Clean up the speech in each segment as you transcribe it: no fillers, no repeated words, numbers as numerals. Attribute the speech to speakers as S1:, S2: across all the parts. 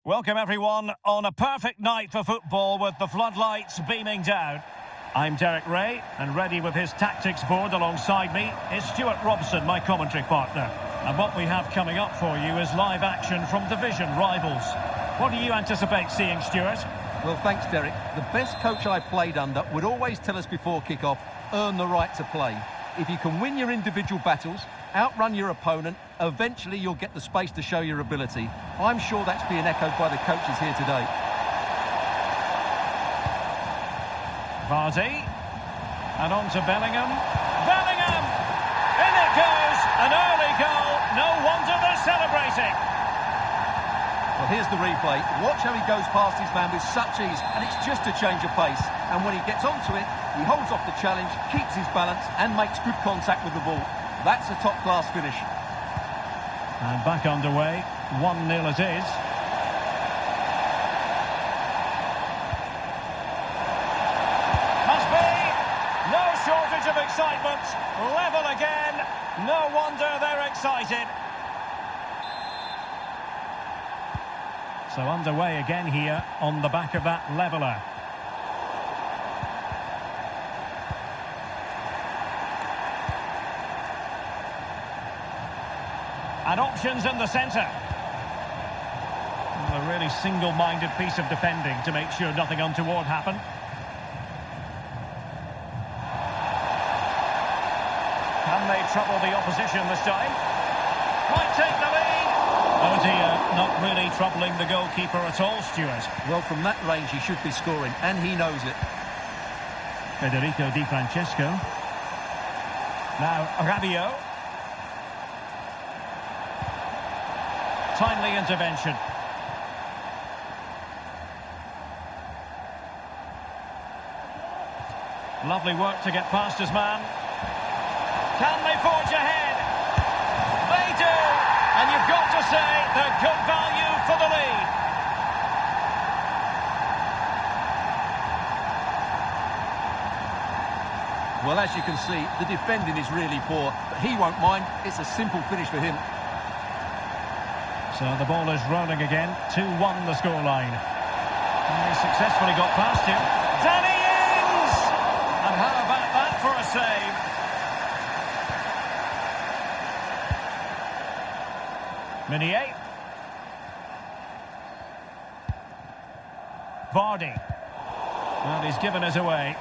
S1: Welcome everyone on a perfect night for football with the floodlights beaming down. I'm Derek Ray, and ready with his tactics board alongside me is Stuart Robson, my commentary partner. And what we have coming up for you is live action from division rivals. What do you anticipate seeing, Stuart?
S2: Well, thanks, Derek. The best coach I played under would always tell us before kick-off, earn the right to play. If you can win your individual battles, outrun your opponent, eventually you'll get the space to show your ability. I'm sure that's being echoed by the coaches here today.
S1: Vardy. And on to Bellingham. Bellingham! In it goes! An early goal. No wonder they're celebrating.
S2: Well, here's the replay. Watch how he goes past his man with such ease, and it's just a change of pace. And when he gets onto it, he holds off the challenge, keeps his balance, and makes good contact with the ball. That's a top-class finish.
S1: And back underway. 1-0 it is. Must be. No shortage of excitement. Level again. No wonder they're excited. So underway again here on the back of that leveller. And options in the centre. A really single-minded piece of defending to make sure nothing untoward happened. Can they trouble the opposition this time? Might take the lead. Oh dear, not really troubling the goalkeeper at all, Stuart.
S2: Well, from that range he should be scoring, and he knows it.
S1: Federico Di Francesco. Now Rabiot. Timely intervention. Lovely work to get past his man. Can they forge ahead? They do! And you've got to say they're good value for the lead.
S2: Well, as you can see, the defending is really poor, but he won't mind. It's a simple finish for him.
S1: So the ball is rolling again. 2-1 the scoreline. And he successfully got past him. Danny Ings! And how about that for a save? Meunier. Vardy. Well, he's given us away.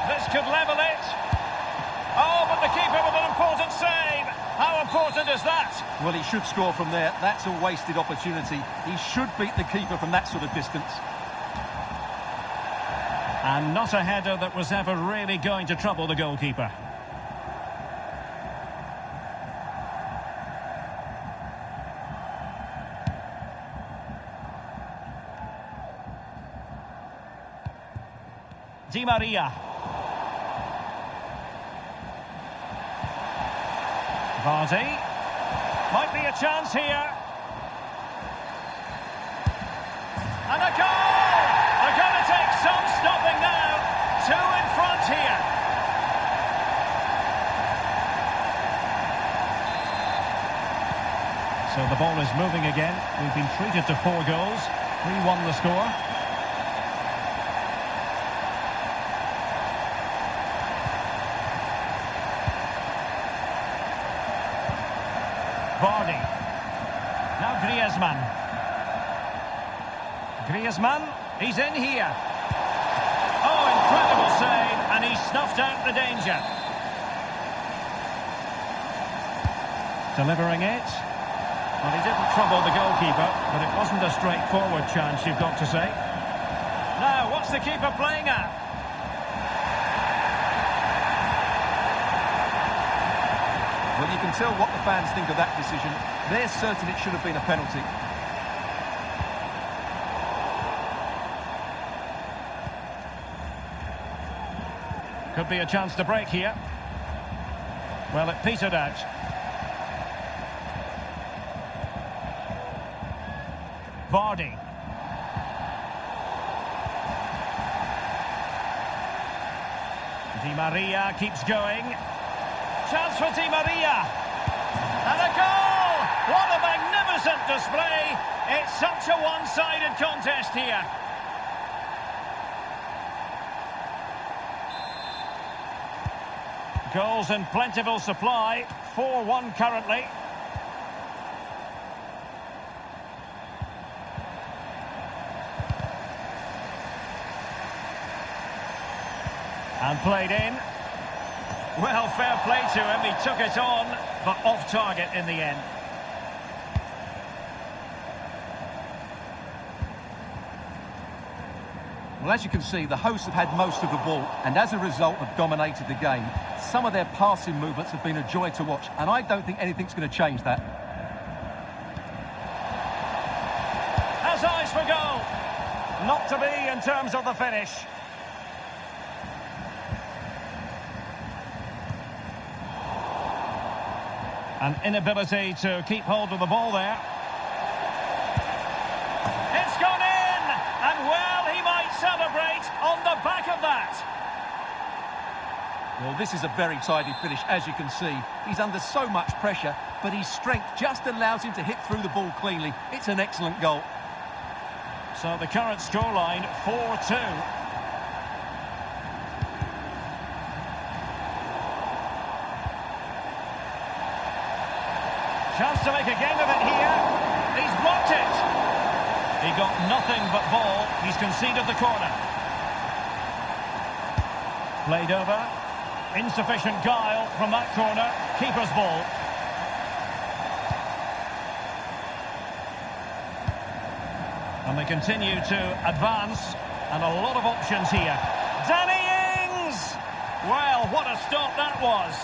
S1: This could level it. Oh, but the keeper with an important save. How important is that?
S2: Well, he should score from there. That's a wasted opportunity. He should beat the keeper from that sort of distance.
S1: And not a header that was ever really going to trouble the goalkeeper. Di Maria. Vardy. Might be a chance here. And a goal! They're going to take some stopping now. 2 in front here. So the ball is moving again. We've been treated to 4 goals. 3-1 the score. Vardy. Now Griezmann. Griezmann, he's in here. Oh, incredible save, and he snuffed out the danger. Delivering it. Well, he didn't trouble the goalkeeper, but it wasn't a straightforward chance, you've got to say. Now, what's the keeper playing at?
S2: Well, you can tell what the fans think of that decision. They're certain it should have been a penalty.
S1: Could be a chance to break here. Well, it petered out. Vardy. Di Maria keeps going. Chance for Di Maria. And a goal! What a magnificent display! It's such a one-sided contest here. Goals in plentiful supply. 4-1 currently. And played in. Well, fair play to him. He took it on, but off target in the end.
S2: Well, as you can see, the hosts have had most of the ball, and as a result have dominated the game. Some of their passing movements have been a joy to watch, and I don't think anything's going to change that.
S1: Has eyes for goal. Not to be in terms of the finish. An inability to keep hold of the ball there. It's gone in! And well, he might celebrate on the back of that.
S2: Well, this is a very tidy finish, as you can see. He's under so much pressure, but his strength just allows him to hit through the ball cleanly. It's an excellent goal.
S1: So the current scoreline, 4-2. Chance to make a game of it here. He's blocked it. He got nothing but ball. He's conceded the corner. Played over. Insufficient guile from that corner. Keeper's ball. And they continue to advance. And a lot of options here. Danny Ings! Well, what a stop that was.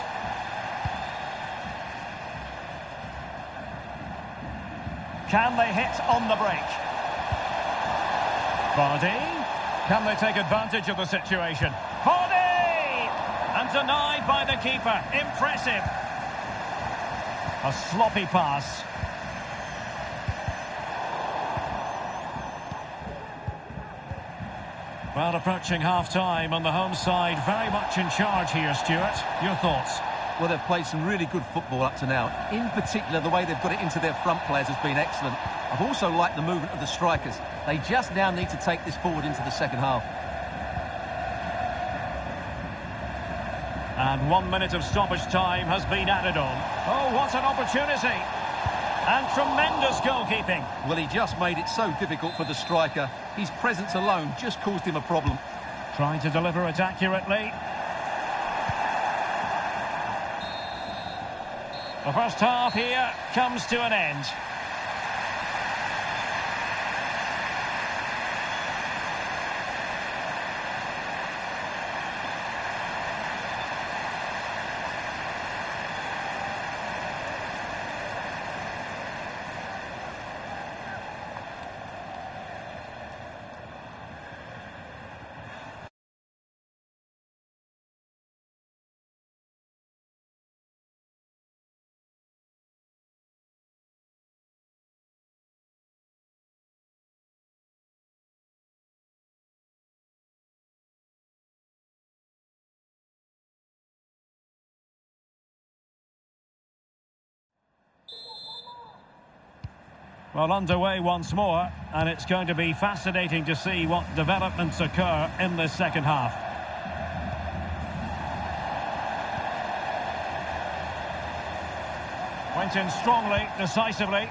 S1: Can they hit on the break? Vardy. Can they take advantage of the situation? Vardy! And denied by the keeper. Impressive. A sloppy pass. Well, approaching half-time on the home side. Very much in charge here, Stuart. Your thoughts?
S2: Well, they've played some really good football up to now. In particular, the way they've got it into their front players has been excellent. I've also liked the movement of the strikers. They just now need to take this forward into the second half.
S1: And 1 minute of stoppage time has been added on. Oh, what an opportunity. And tremendous goalkeeping.
S2: Well, he just made it so difficult for the striker. His presence alone just caused him a problem.
S1: Trying to deliver it accurately. The first half here comes to an end. Well, underway once more, and it's going to be fascinating to see what developments occur in this second half. Went in strongly, decisively.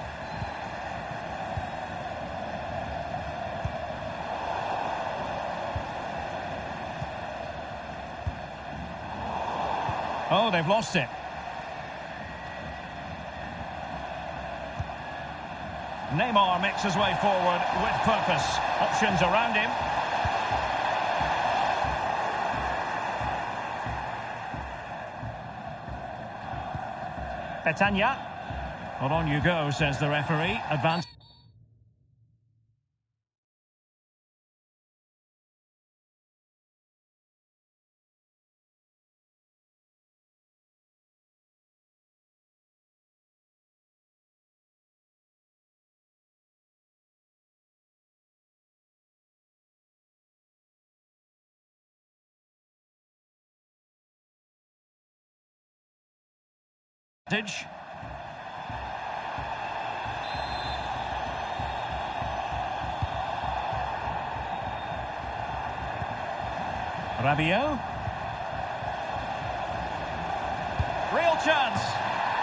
S1: Oh, they've lost it. Neymar makes his way forward with purpose. Options around him. Petagna. Well, on you go, says the referee. Advance. Ditch. Rabiot. Real chance.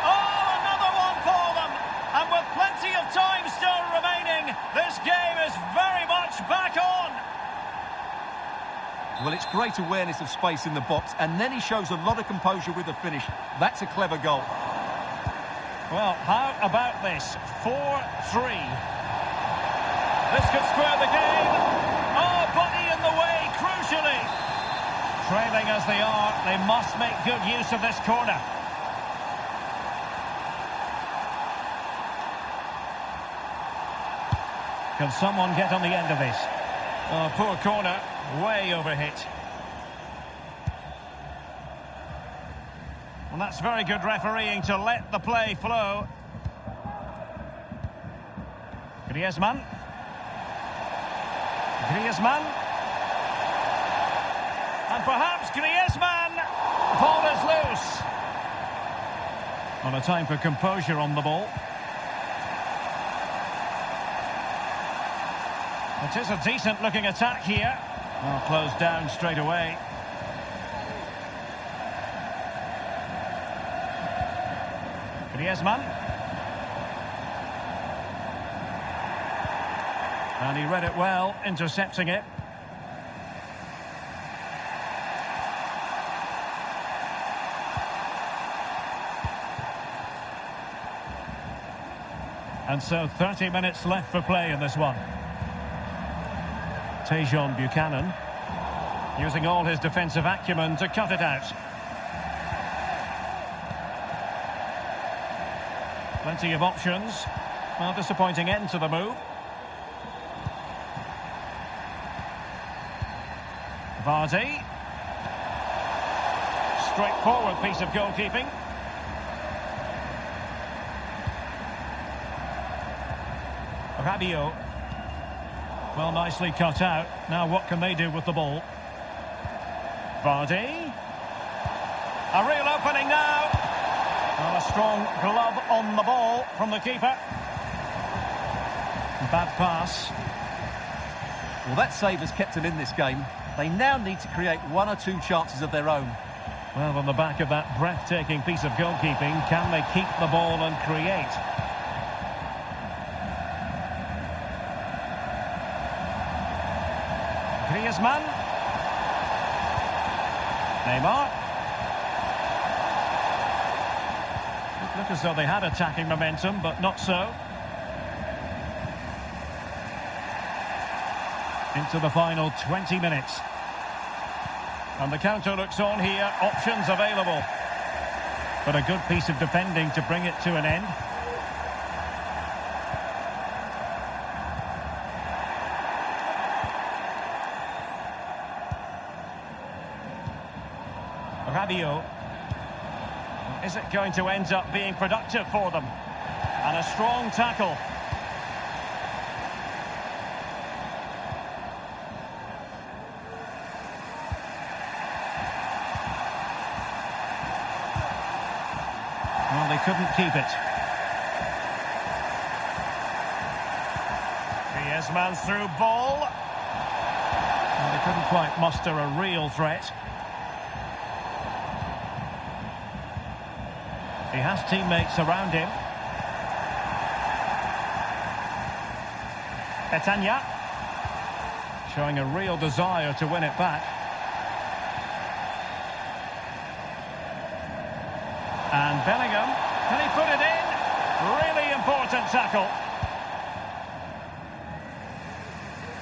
S1: Oh, another one for them. And with plenty of time still remaining, this game is very much back on.
S2: Well, it's great awareness of space in the box, and then he shows a lot of composure with the finish. That's a clever goal.
S1: Well, how about this? 4-3. This could square the game. Oh, body in the way, crucially. Trailing as they are, they must make good use of this corner. Can someone get on the end of this? Oh, poor corner, way overhit. Well, that's very good refereeing to let the play flow. Griezmann. And perhaps Griezmann. Ball is loose. On a time for composure on the ball. It is a decent looking attack here. Well, closed down straight away. Griezmann. And he read it well, intercepting it. And so 30 minutes left for play in this one. Tajon Buchanan using all his defensive acumen to cut it out. Plenty of options. Well, disappointing end to the move. Vardy. Straightforward piece of goalkeeping. Rabiot. Well, nicely cut out. Now what can they do with the ball? Vardy. A real opening now. Well, a strong glove on the ball from the keeper. Bad pass.
S2: Well, that save has kept them in this game. They now need to create one or two chances of their own.
S1: Well, on the back of that breathtaking piece of goalkeeping, can they keep the ball and create? Griezmann. Neymar. It looked as though they had attacking momentum, but not so. Into the final 20 minutes. And the counter looks on here, options available. But a good piece of defending to bring it to an end. Rabiot. Is it going to end up being productive for them? And a strong tackle. Well, they couldn't keep it. Griezmann's through ball. Well, they couldn't quite muster a real threat. He has teammates around him. Petagna showing a real desire to win it back. And Bellingham, can he put it in? Really important tackle.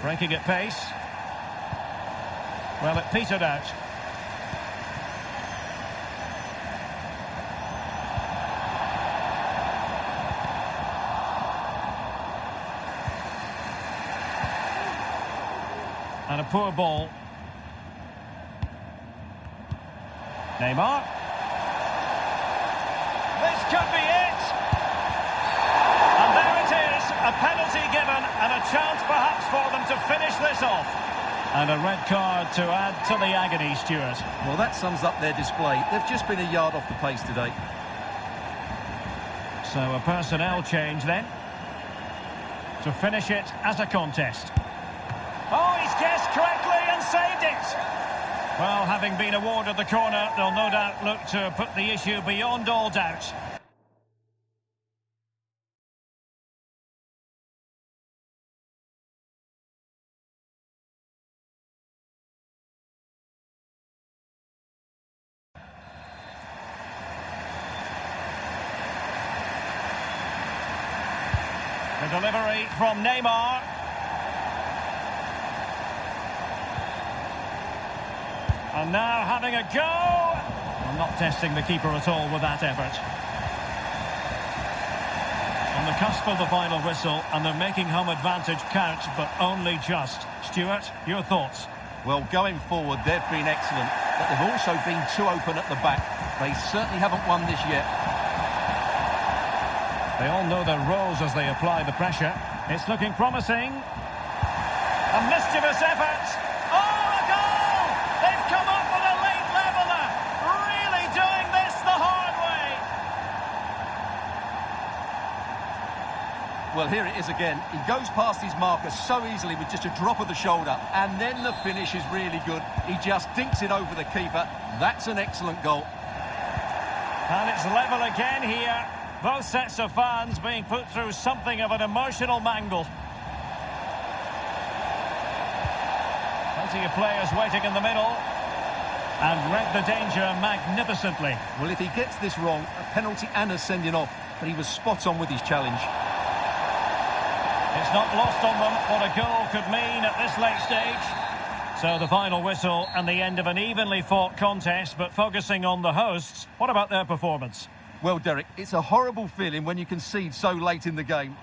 S1: Breaking at pace. Well, it petered out. And a poor ball. Neymar. This could be it. And there it is. A penalty given and a chance perhaps for them to finish this off. And a red card to add to the agony, Stuart.
S2: Well, that sums up their display. They've just been a yard off the pace today.
S1: So a personnel change then, to finish it as a contest. Oh, he's guessed correctly and saved it! Well, having been awarded the corner, they'll no doubt look to put the issue beyond all doubt. The delivery from Neymar. And now having a go. Well, not testing the keeper at all with that effort. On the cusp of the final whistle, and they're making home advantage count, but only just. Stuart, your thoughts?
S2: Well, going forward, they've been excellent, but they've also been too open at the back. They certainly haven't won this yet.
S1: They all know their roles as they apply the pressure. It's looking promising. A mischievous effort. Oh, a goal! They've come up with a late leveller. Really doing this the hard way.
S2: Well, here it is again. He goes past his marker so easily with just a drop of the shoulder, and then the finish is really good. He just dinks it over the keeper. That's an excellent goal.
S1: And it's level again here. Both sets of fans being put through something of an emotional mangle. Plenty of players waiting in the middle. And read the danger magnificently.
S2: Well, if he gets this wrong, a penalty and a sending off, but he was spot on with his challenge.
S1: It's not lost on them what a goal could mean at this late stage. So the final whistle and the end of an evenly fought contest, but focusing on the hosts, what about their performance?
S2: Well, Derek, it's a horrible feeling when you concede so late in the game.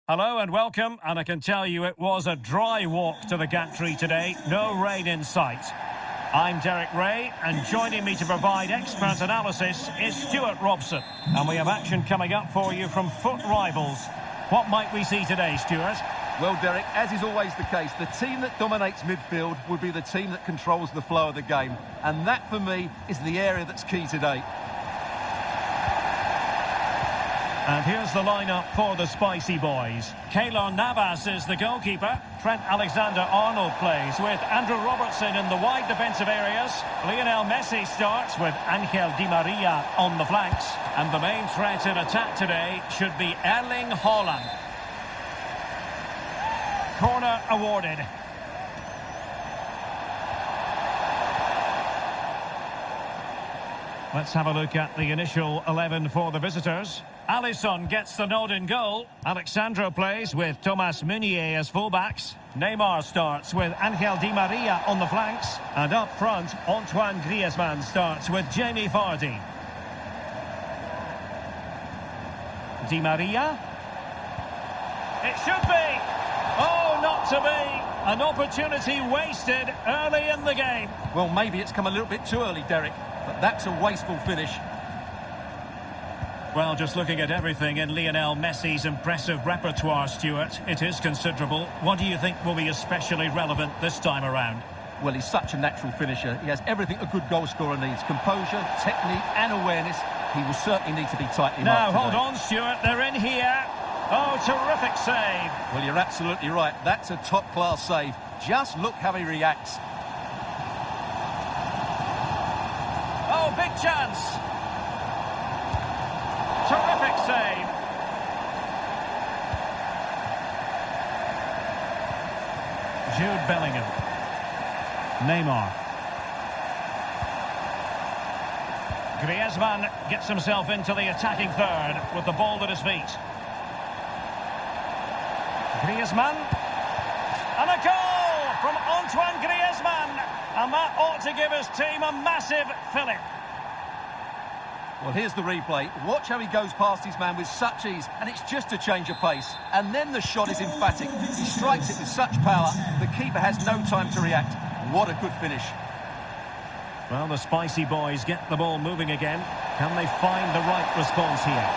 S1: Hello and welcome, and I can tell you it was a dry walk to the gantry today, no rain in sight. I'm Derek Ray, and joining me to provide expert analysis is Stuart Robson. And we have action coming up for you from Foot Rivals. What might we see today, Stuart?
S2: Well, Derek, as is always the case, the team that dominates midfield will be the team that controls the flow of the game. And that, for me, is the area that's key today.
S1: And here's the lineup for the Spicy Boys. Keylor Navas is the goalkeeper. Trent Alexander-Arnold plays with Andrew Robertson in the wide defensive areas. Lionel Messi starts with Angel Di Maria on the flanks. And the main threat in attack today should be Erling Haaland. Corner awarded. Let's have a look at the initial 11 for the visitors. Alisson gets the nod in goal. Alexandro plays with Thomas Meunier as fullbacks. Neymar starts with Angel Di Maria on the flanks. And up front, Antoine Griezmann starts with Jamie Vardy. Di Maria. It should be. Oh, not to be. An opportunity wasted early in the game.
S2: Well, maybe it's come a little bit too early, Derek, but that's a wasteful finish.
S1: Well, just looking at everything in Lionel Messi's impressive repertoire, Stuart, it is considerable. What do you think will be especially relevant this time around?
S2: Well, he's such a natural finisher. He has everything a good goal scorer needs. Composure, technique and awareness. He will certainly need to be tightly marked
S1: Now, hold
S2: today.
S1: on, Stuart. They're in here. Oh, terrific save.
S2: Well, you're absolutely right. That's a top-class save. Just look how he reacts.
S1: Oh, big chance. Terrific save. Jude Bellingham. Neymar. Griezmann gets himself into the attacking third with the ball at his feet. Griezmann. And a goal from Antoine Griezmann. And that ought to give his team a massive fillip.
S2: Well, here's the replay. Watch how he goes past his man with such ease, and it's just a change of pace. And then the shot is emphatic. He strikes it with such power, the keeper has no time to react. What a good finish.
S1: Well, the spicy boys get the ball moving again. Can they find the right response here?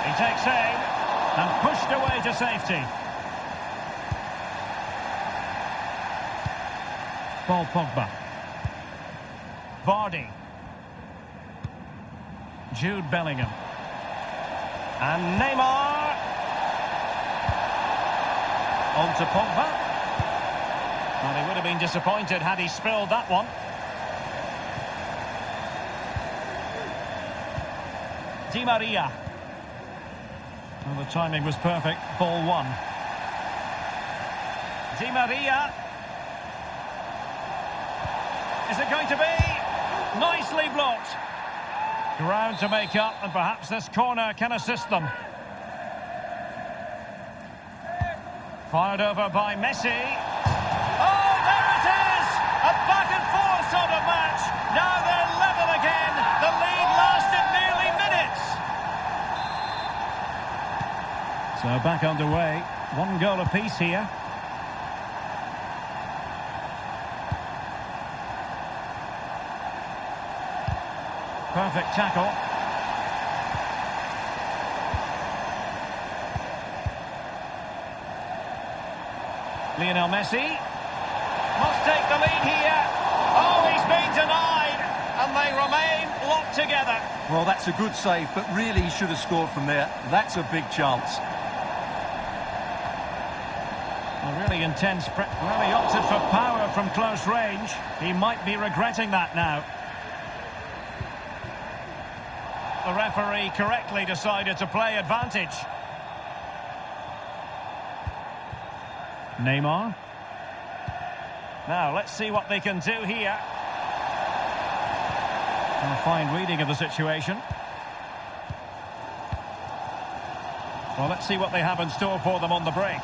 S1: He takes aim and pushed away to safety. Paul Pogba. Vardy. Jude Bellingham. And Neymar. On to Pogba. Well, he would have been disappointed had he spilled that one. Di Maria. Well, the timing was perfect. Ball one. Di Maria. Is it going to be? Nicely blocked. Ground to make up, and perhaps this corner can assist them. Fired over by Messi. Oh, there it is! A back-and-forth sort of match. Now they're level again. The lead lasted nearly minutes. So back underway. One goal apiece here. Perfect tackle. Lionel Messi must take the lead here. Oh, he's been denied, and they remain locked together.
S2: Well, that's a good save, but really he should have scored from there. That's a big chance.
S1: A really intense well, he opted for power from close range. He might be regretting that now. The referee correctly decided to play advantage. Neymar. Now, let's see what they can do here. A fine reading of the situation. Well, let's see what they have in store for them on the break.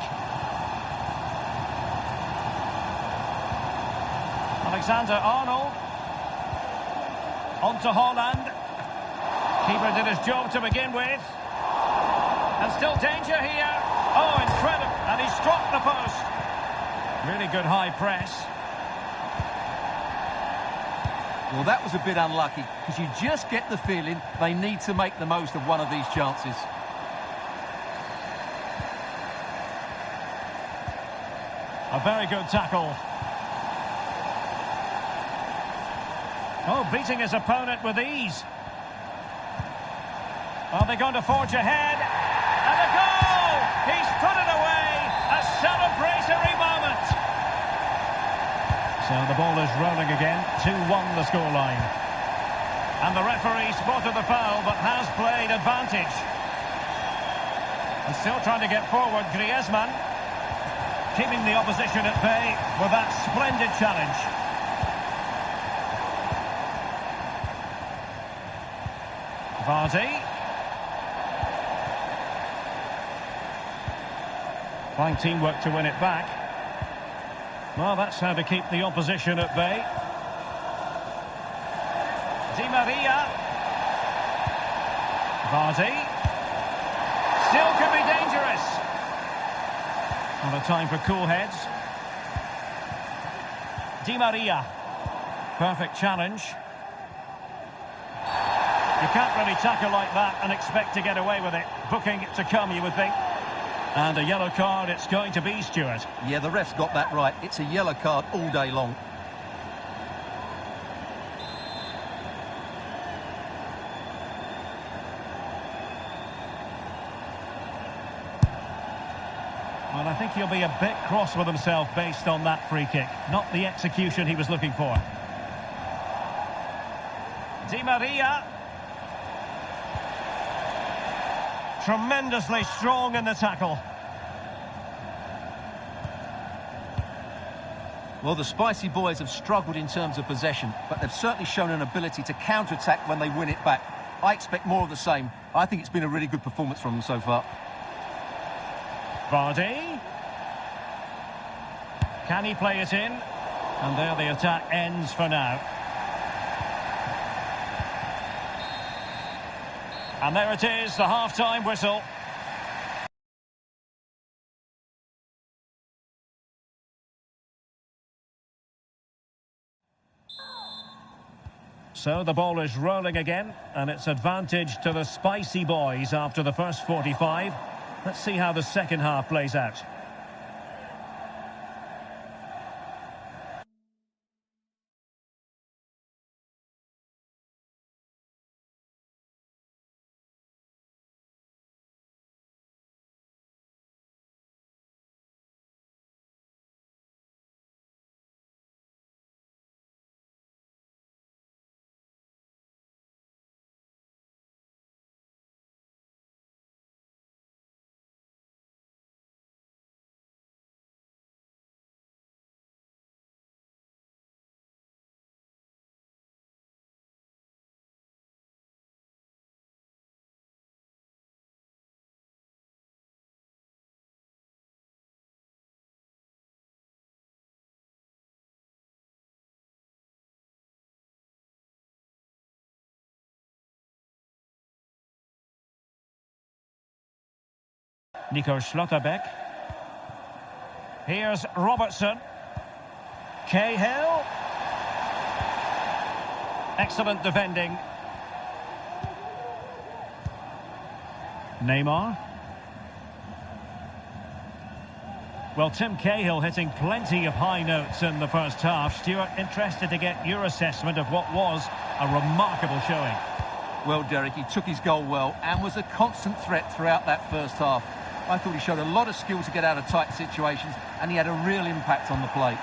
S1: Alexander-Arnold. On to Haaland. Keeper did his job to begin with. And still danger here. Oh, incredible. And he struck the post. Really good high press.
S2: Well, that was a bit unlucky, because you just get the feeling they need to make the most of one of these chances.
S1: A very good tackle. Oh, beating his opponent with ease. Are they going to forge ahead? And a goal! He's put it away! A celebratory moment! So the ball is rolling again. 2-1 the scoreline. And the referee spotted the foul, but has played advantage. And still trying to get forward, Griezmann. Keeping the opposition at bay with that splendid challenge. Vardy. Fine teamwork to win it back. Well, that's how to keep the opposition at bay. Di Maria. Vardy. Still could be dangerous. Well, a time for cool heads. Di Maria. Perfect challenge. You can't really tackle like that and expect to get away with it. Booking to come, you would think. And a yellow card it's going to be, Stuart.
S2: Yeah, the ref's got that right. It's a yellow card all day long.
S1: think he'll be a bit cross with himself based on that free kick. Not the execution he was looking for. Di Maria. Tremendously strong in the tackle.
S2: Well, the Spicy Boys have struggled in terms of possession, but they've certainly shown an ability to counter-attack when they win it back. I expect more of the same. I think it's been a really good performance from them so far.
S1: Vardy. Can he play it in? And there the attack ends for now. And there it is, the half-time whistle. So the ball is rolling again, and it's advantage to the Spicy Boys after the first 45. Let's see how the second half plays out. Nico Schlotterbeck. Here's Robertson. Cahill. Excellent defending. Neymar. Well, Tim Cahill hitting plenty of high notes in the first half. Stuart, interested to get your assessment of what was a remarkable showing.
S2: Well, Derek, he took his goal well and was a constant threat throughout that first half. I thought he showed a lot of skill to get out of tight situations, and he had a real impact on the play.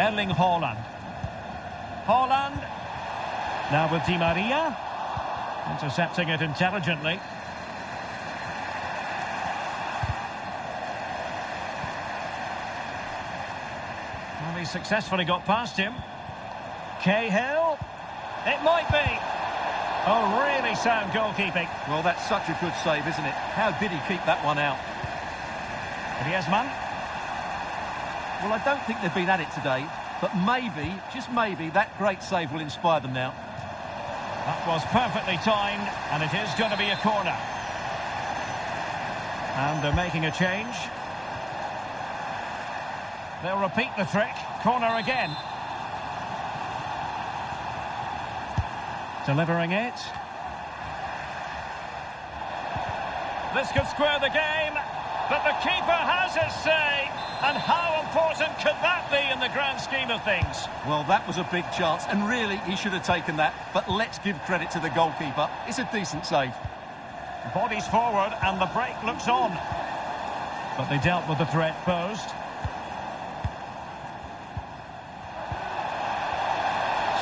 S1: Erling Haaland. Haaland. Now with Di Maria. Intercepting it intelligently. Well, he successfully got past him. Cahill. It might be. Oh, really sound goalkeeping.
S2: Well, that's such a good save, isn't it? How did he keep that one out?
S1: Griezmann.
S2: Well, I don't think they've been at it today, but maybe, just maybe, that great save will inspire them now.
S1: That was perfectly timed, and it is going to be a corner. And they're making a change. They'll repeat the trick. Corner again. Delivering it. This could square the game, but the keeper has his say. And how important could that be in the grand scheme of things?
S2: Well, that was a big chance, and really, he should have taken that. But let's give credit to the goalkeeper. It's a decent save.
S1: Bodies forward, and the break looks on. But they dealt with the threat posed.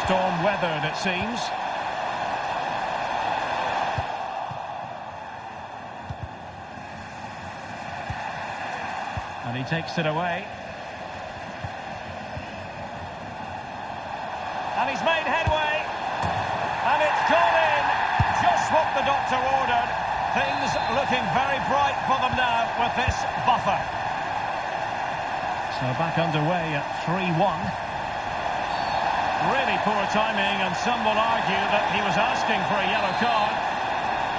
S1: Storm weathered, it seems. And he takes it away. And he's made headway. And it's gone in. Just what the doctor ordered. Things looking very bright for them now with this buffer. So back underway at 3-1. Really poor timing, and some will argue that he was asking for a yellow card.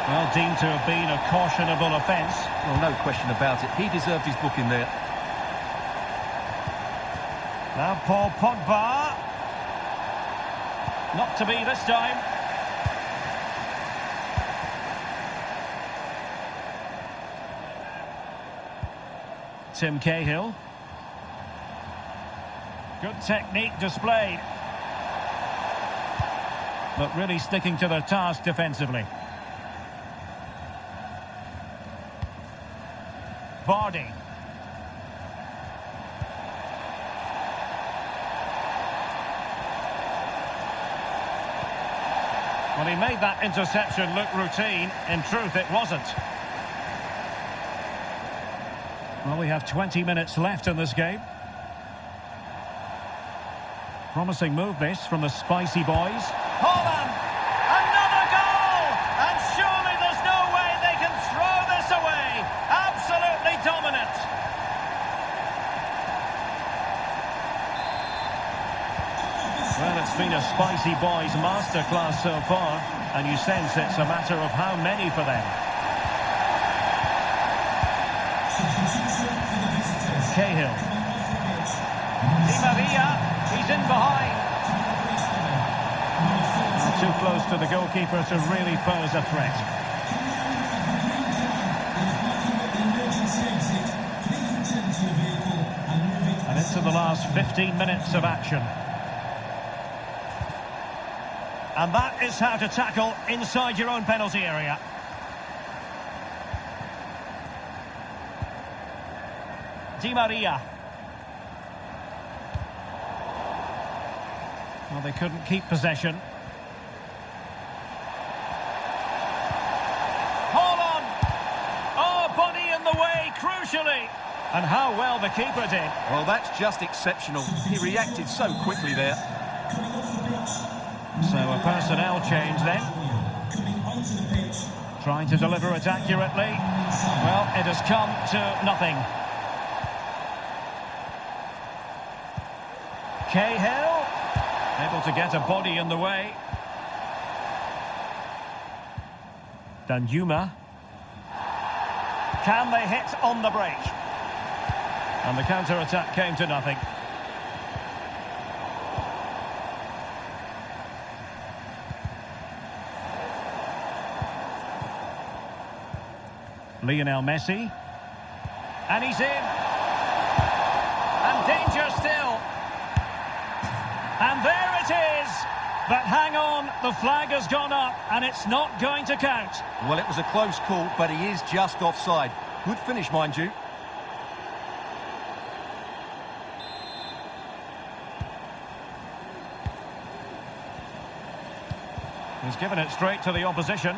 S1: Well, deemed to have been a cautionable offence.
S2: Well, no question about it. He deserved his booking there.
S1: Now Paul Pogba. Not to be this time. Tim Cahill. Good technique displayed. but really sticking to their task defensively. Vardy. Well, he made that interception look routine. In truth, it wasn't. Well, we have 20 minutes left in this game. Promising move this from the Spicy Boys. Haaland! Another goal! And surely there's no way they can throw this away. Absolutely dominant. Well, it's been a Spicy Boys masterclass so far, and you sense it's a matter of how many for them. Cahill. Di Maria, he's in behind. Too close to the goalkeeper to really pose a threat. And into the last 15 minutes of action. And that is how to tackle inside your own penalty area. Di Maria. Well, they couldn't keep possession. Haaland! Oh, body in the way, crucially. And how well the keeper did.
S2: Well, that's just exceptional. He reacted so quickly there.
S1: So a personnel change then. Trying to deliver it accurately. Well, it has come to nothing. Cahill, able to get a body in the way. Danjuma. Can they hit on the break? And the counter-attack came to nothing. Lionel Messi. And he's in. And danger still. And there it is. But hang on, the flag has gone up and it's not going to count.
S2: Well, it was a close call, but he is just offside. Good finish, mind you.
S1: He's given it straight to the opposition.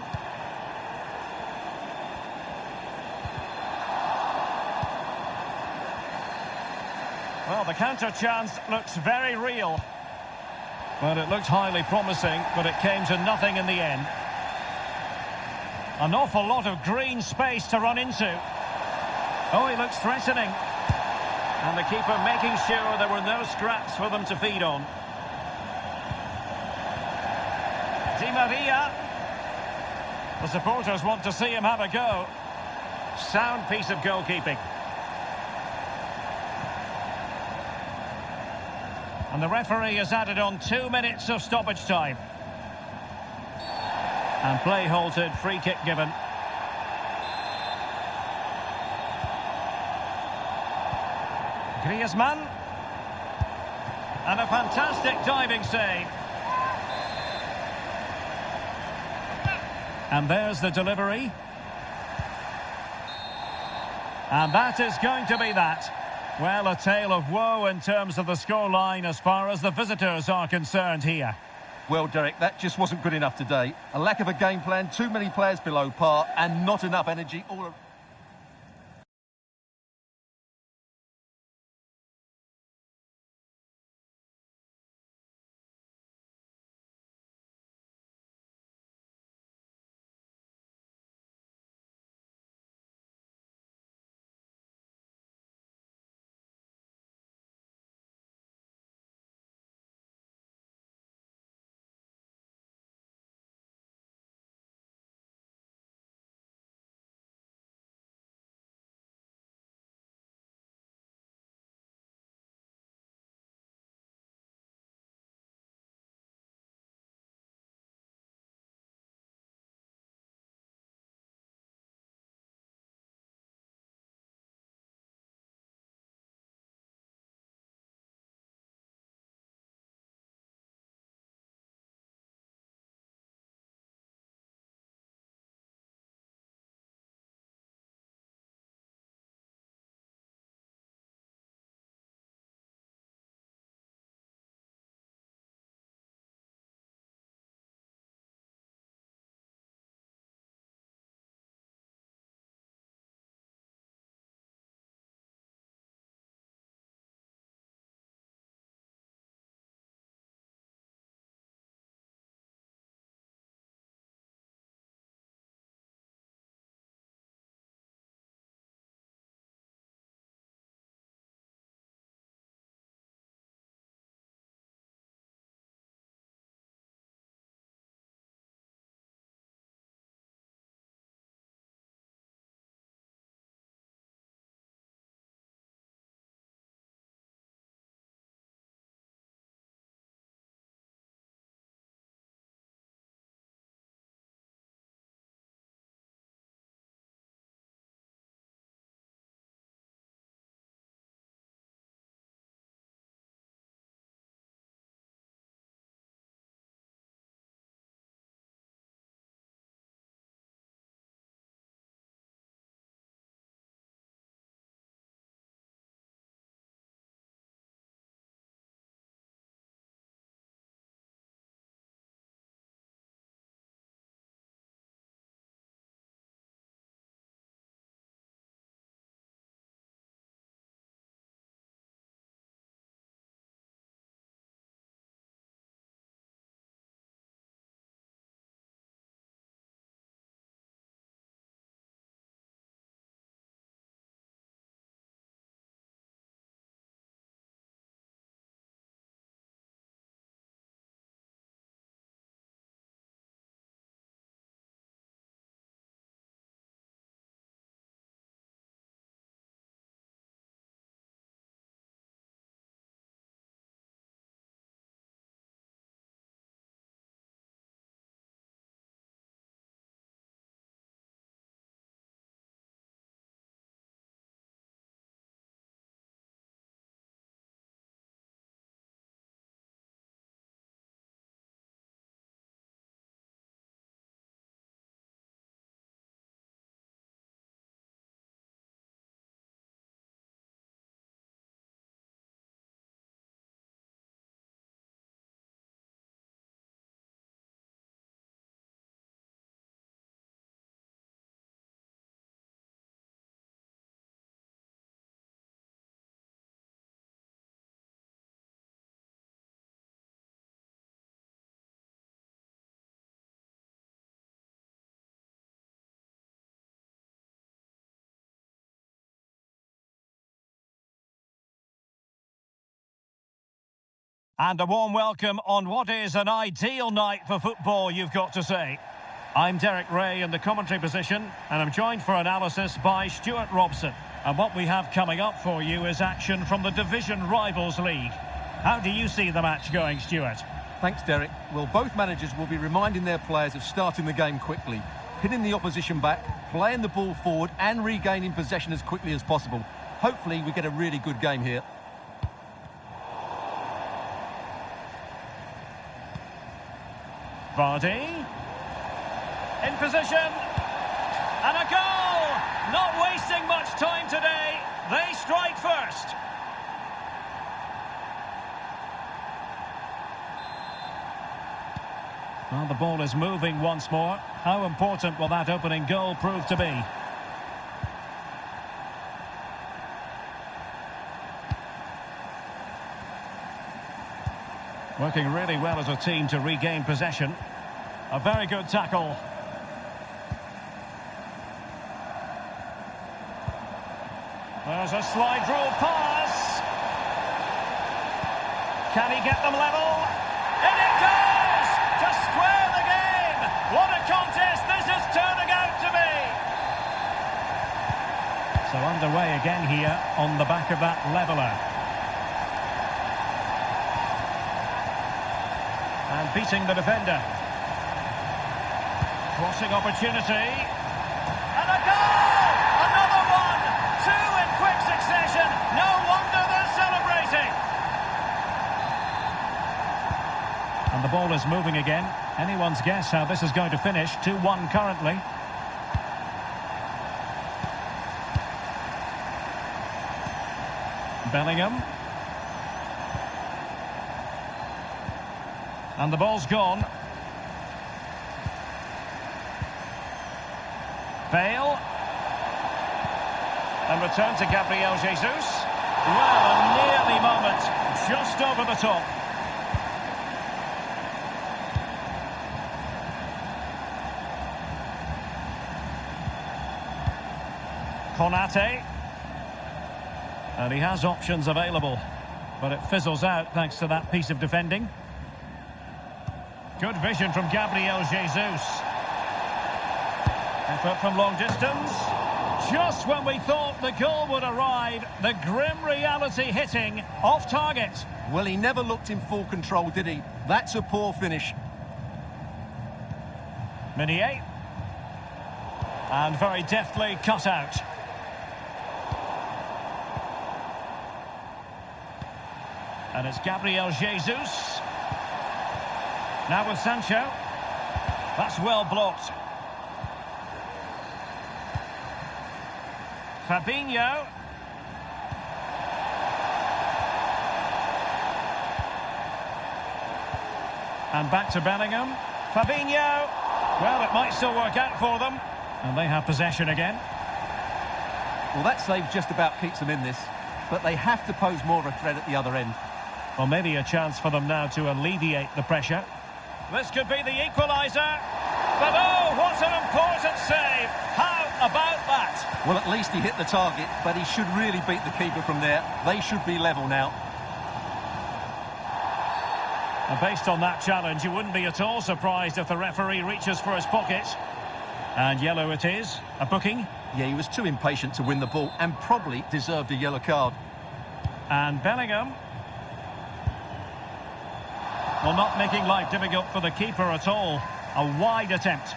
S1: Well, the counter chance looks very real. Well, it looked highly promising, but it came to nothing in the end. An awful lot of green space to run into. Oh, he looks threatening. And the keeper making sure there were no scraps for them to feed on. Di Maria. The supporters want to see him have a go. Sound piece of goalkeeping. And the referee has added on 2 minutes of stoppage time. And play halted, free kick given. Griezmann. And a fantastic diving save. And there's the delivery. And that is going to be that. Well, a tale of woe in terms of the scoreline as far as the visitors are concerned here.
S2: Well, Derek, that just wasn't good enough today. A lack of a game plan, too many players below par, and not enough energy all around.
S1: And a warm welcome on what is an ideal night for football, you've got to say. I'm Derek Ray in the commentary position, and I'm joined for analysis by Stuart Robson. And what we have coming up for you is action from the Division Rivals League. How do you see the match going, Stuart?
S2: Thanks, Derek. Well, both managers will be reminding their players of starting the game quickly, pinning the opposition back, playing the ball forward and regaining possession as quickly as possible. Hopefully we get a really good game here.
S1: Vardy in position and a goal. Not wasting much time today. They strike first. Well, the ball is moving once more. How important will that opening goal prove to be? Working really well as a team to regain possession. A very good tackle. There's a slide rule pass. Can he get them level? In it goes! To square the game! What a contest this is turning out to be! So underway again here on the back of that leveller. And beating the defender. Crossing opportunity. And a goal! Another one! Two in quick succession. No wonder they're celebrating. And the ball is moving again. Anyone's guess how this is going to finish. 2-1 currently. Bellingham. And the ball's gone. Bale. And return to Gabriel Jesus. Well, a nearly moment. Just over the top. Konate. And he has options available. But it fizzles out thanks to that piece of defending. Good vision from Gabriel Jesus. Effort from long distance. Just when we thought the goal would arrive, the grim reality hitting off target.
S2: Well, he never looked in full control, did he? That's a poor finish.
S1: Meunier. And very deftly cut out. And it's Gabriel Jesus. Now with Sancho. That's well blocked. Fabinho. And back to Bellingham. Fabinho. Well, it might still work out for them. And they have possession again.
S2: Well, that save just about keeps them in this. But they have to pose more of a threat at the other end.
S1: Well, maybe a chance for them now to alleviate the pressure. This could be the equaliser. But oh, what an important save. How about that?
S2: Well, at least he hit the target, but he should really beat the keeper from there. They should be level now.
S1: And based on that challenge, you wouldn't be at all surprised if the referee reaches for his pocket. And yellow it is. A booking.
S2: Yeah, he was too impatient to win the ball and probably deserved a yellow card.
S1: And Bellingham. Well, not making life difficult for the keeper at all. A wide attempt.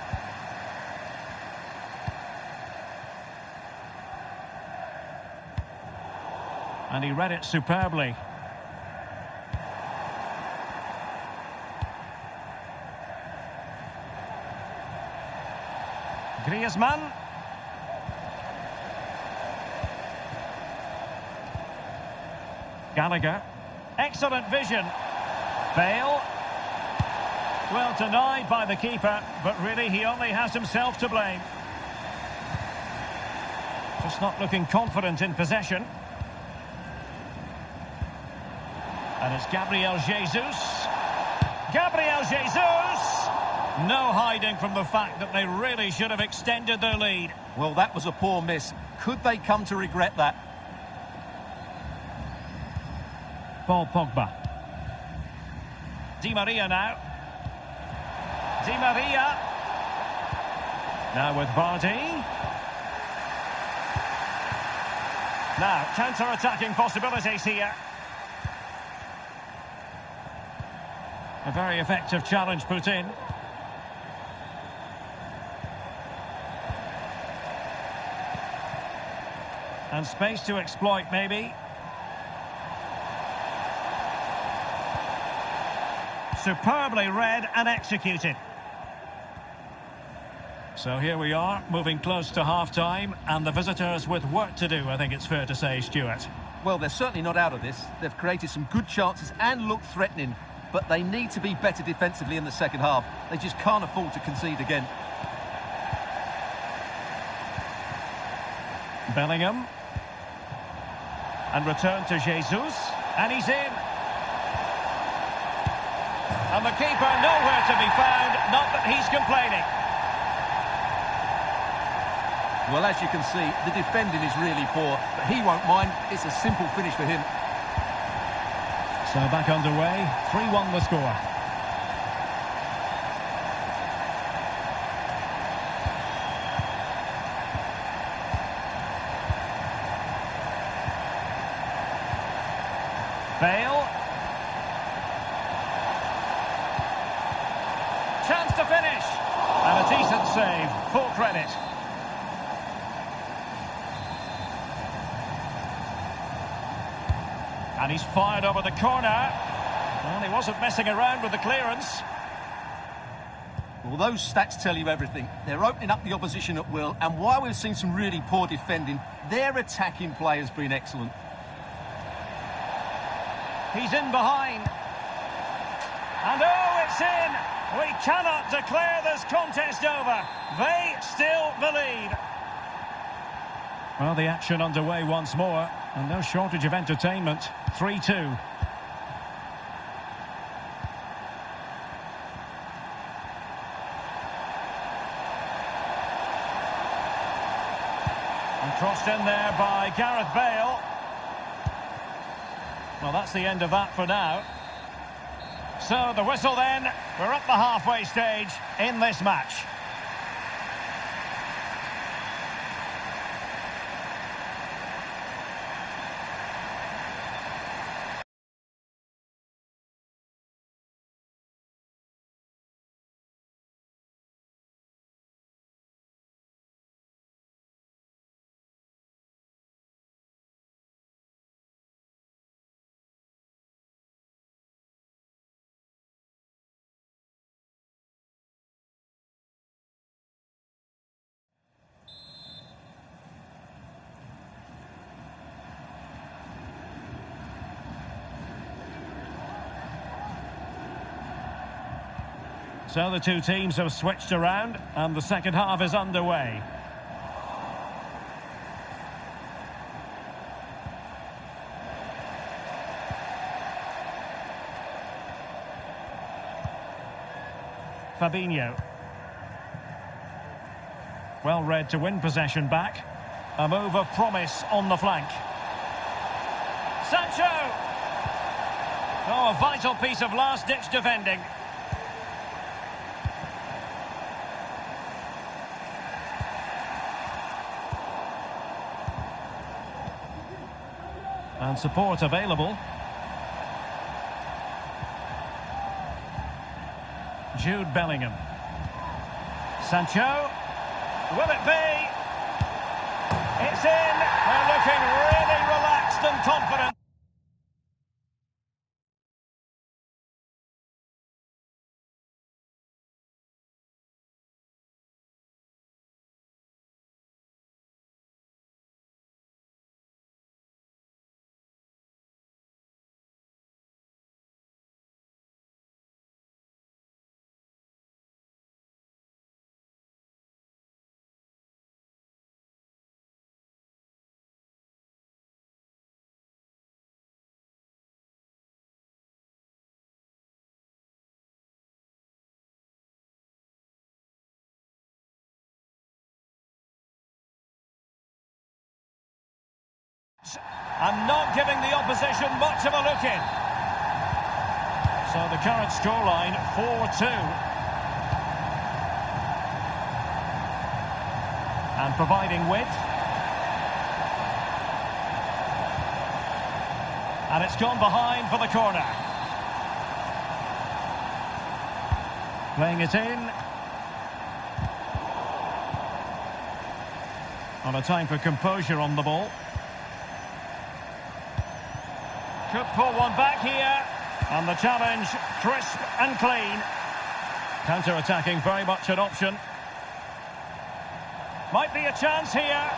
S1: And he read it superbly. Griezmann. Gallagher. Excellent vision. Bale. Well, denied by the keeper, but really he only has himself to blame. Just not looking confident in possession. And it's Gabriel Jesus. Gabriel Jesus! No hiding from the fact that they really should have extended their lead.
S2: Well, that was a poor miss. Could they come to regret that?
S1: Paul Pogba. Di Maria now. Di Maria. Now with Vardy. Now, counter-attacking possibilities here. A very effective challenge put in. And space to exploit, maybe. Superbly read and executed. So here we are, moving close to half-time, and the visitors with work to do, I think it's fair to say, Stuart.
S2: Well, they're certainly not out of this. They've created some good chances and looked threatening, but they need to be better defensively in the second half. They just can't afford to concede again.
S1: Bellingham. And return to Jesus. And he's in. And the keeper nowhere to be found, not that he's complaining.
S2: Well, as you can see, the defending is really poor, but he won't mind. It's a simple finish for him.
S1: So back underway, 3-1 the score. Bale. Chance to finish. And a decent save, full credit. And he's fired over the corner. Well, he wasn't messing around with the clearance.
S2: Well, those stats tell you everything. They're opening up the opposition at will, and while we've seen some really poor defending, their attacking play has been excellent.
S1: He's in behind. And oh, it's in! We cannot declare this contest over. They still believe. Well, the action underway once more, and no shortage of entertainment. 3-2. And crossed in there by Gareth Bale. Well, that's the end of that for now. So the whistle then. We're at the halfway stage in this match. So the two teams have switched around and the second half is underway. Fabinho. Well read to win possession back. A move of promise on the flank. Sancho! Oh, a vital piece of last-ditch defending. And support available. Jude Bellingham. Sancho. Will it be? It's in. They're looking really relaxed and confident. And not giving the opposition much of a look in. So the current scoreline 4-2. And providing width. And it's gone behind for the corner. Playing it in. On a time for composure on the ball. Could pull one back here. And the challenge, crisp and clean. Counter-attacking, very much an option. Might be a chance here.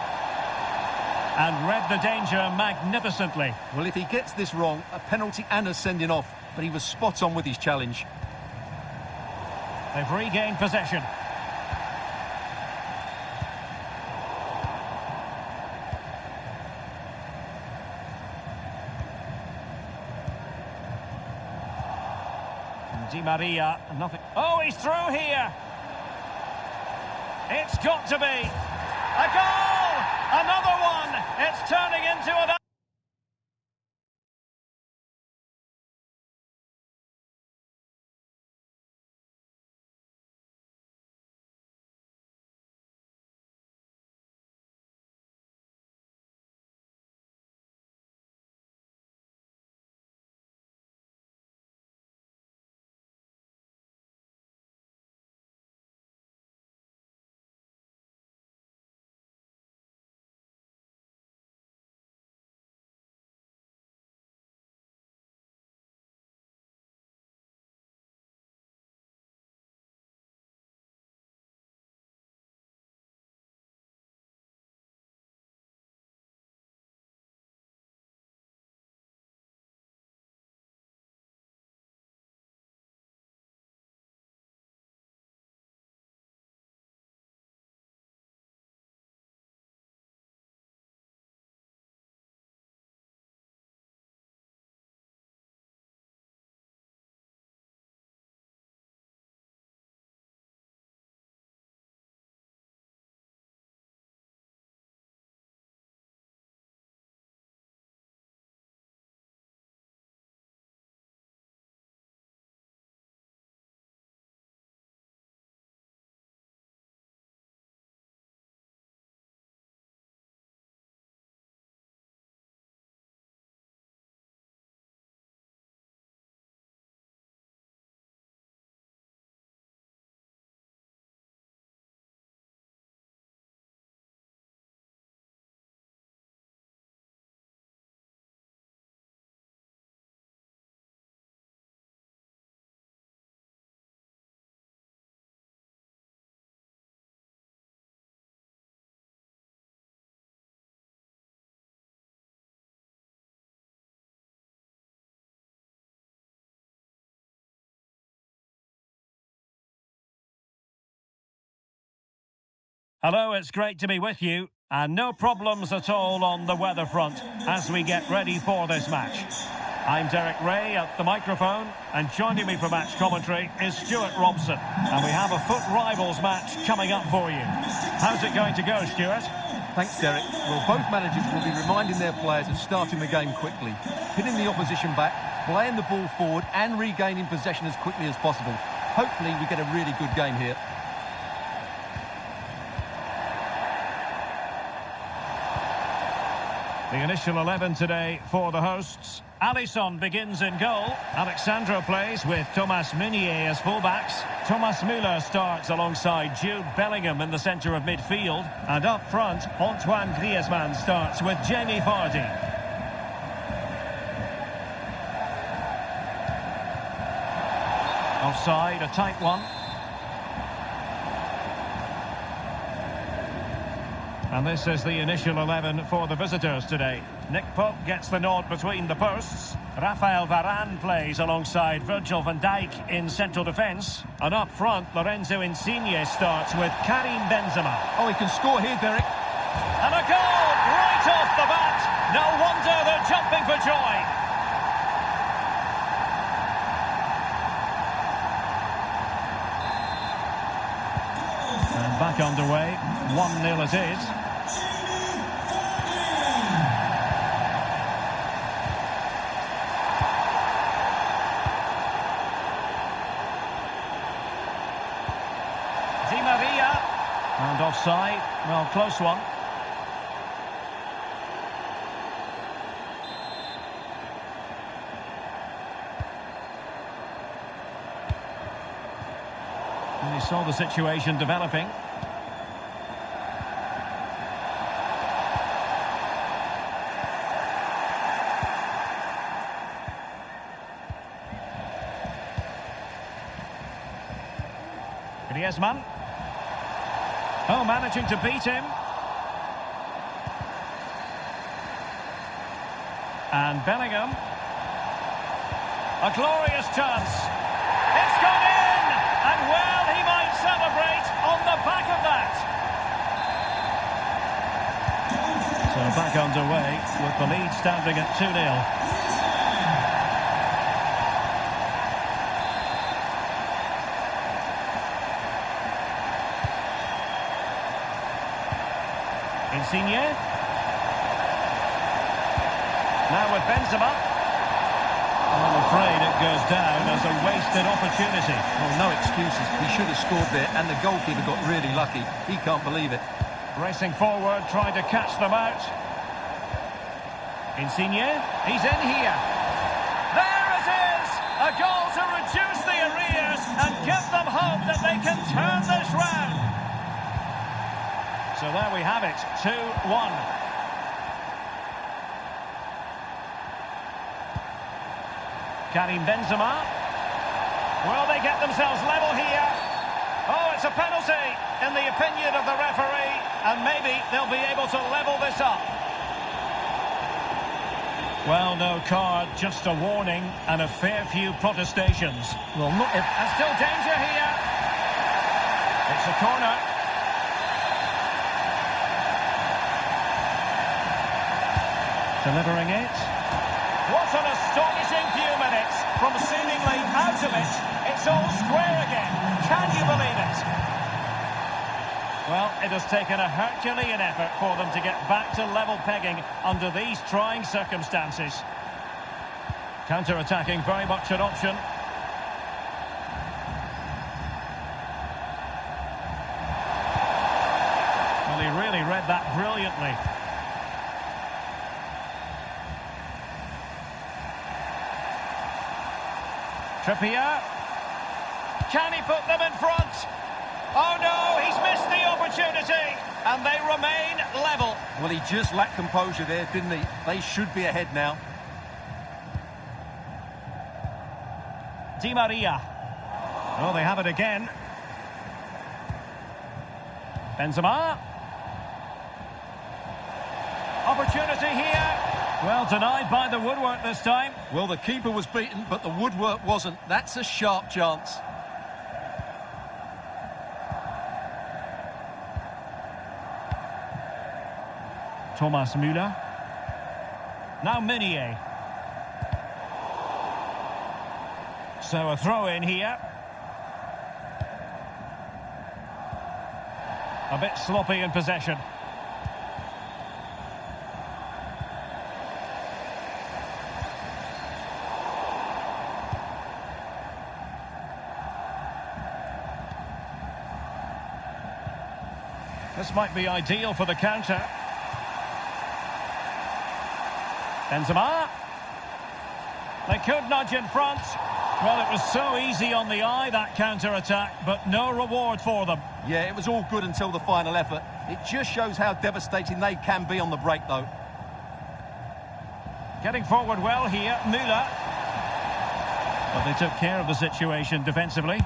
S1: And read the danger magnificently.
S2: Well, if he gets this wrong, a penalty and a sending off. But he was spot on with his challenge.
S1: They've regained possession. Di Maria, nothing. Oh, he's through here. It's got to be. A goal! Another one! It's turning into an... Hello, it's great to be with you. And no problems at all on the weather front as we get ready for this match. I'm Derek Ray at the microphone, and joining me for match commentary is Stuart Robson. And we have a FUT Rivals match coming up for you. How's it going to go, Stuart?
S2: Thanks, Derek. Well, both managers will be reminding their players of starting the game quickly, pinning the opposition back, playing the ball forward and regaining possession as quickly as possible. Hopefully we get a really good game here.
S1: The initial 11 today for the hosts. Alisson begins in goal. Alexandro plays with Thomas Meunier as fullbacks. Thomas Müller starts alongside Jude Bellingham in the centre of midfield. And up front, Antoine Griezmann starts with Jamie Vardy. Offside, a tight one. And this is the initial 11 for the visitors today. Nick Pope gets the nod between the posts. Rafael Varane plays alongside Virgil van Dijk in central defence. And up front, Lorenzo Insigne starts with Karim Benzema.
S2: Oh, he can score here, Derek.
S1: And a goal right off the bat. No wonder they're jumping for joy. And back underway. 1-0 it is. And offside. Well, close one. And he saw the situation developing. Griezmann. Oh, managing to beat him. And Bellingham. A glorious chance. It's gone in! And well, he might celebrate on the back of that. So back underway with the lead standing at 2-0. Insigne. Now with Benzema. I'm afraid it goes down as a wasted opportunity.
S2: Well, no excuses. He should have scored there, and the goalkeeper got really lucky. He can't believe it.
S1: Racing forward, trying to catch them out. Insigne. He's in here. There it is! A goal to reduce the arrears and give them hope that they can turn this round. So there we have it, 2-1. Karim Benzema. Will they get themselves level here? Oh, it's a penalty in the opinion of the referee, and maybe they'll be able to level this up. Well, no card, just a warning and a fair few protestations.
S2: Well, not if...
S1: And still danger here. It's a corner. Delivering it. What an astonishing few minutes. From seemingly out of it, it's all square again. Can you believe it? Well, it has taken a Herculean effort for them to get back to level pegging under these trying circumstances. Counter-attacking, very much an option. Well, he really read that brilliantly. Trippier. Can he put them in front? Oh no, he's missed the opportunity. And they remain level.
S2: Well, he just lacked composure there, didn't he? They should be ahead now.
S1: Di Maria. Oh, they have it again. Benzema. Opportunity here. Well, denied by the woodwork this time.
S2: Well, the keeper was beaten, but the woodwork wasn't. That's a sharp chance.
S1: Thomas Müller. Now Meunier. So a throw in here. A bit sloppy in possession. This might be ideal for the counter. Benzema. They could nudge in front. Well, it was so easy on the eye, that counter-attack, but no reward for them.
S2: Yeah, it was all good until the final effort. It just shows how devastating they can be on the break, though.
S1: Getting forward well here, Müller. But they took care of the situation defensively.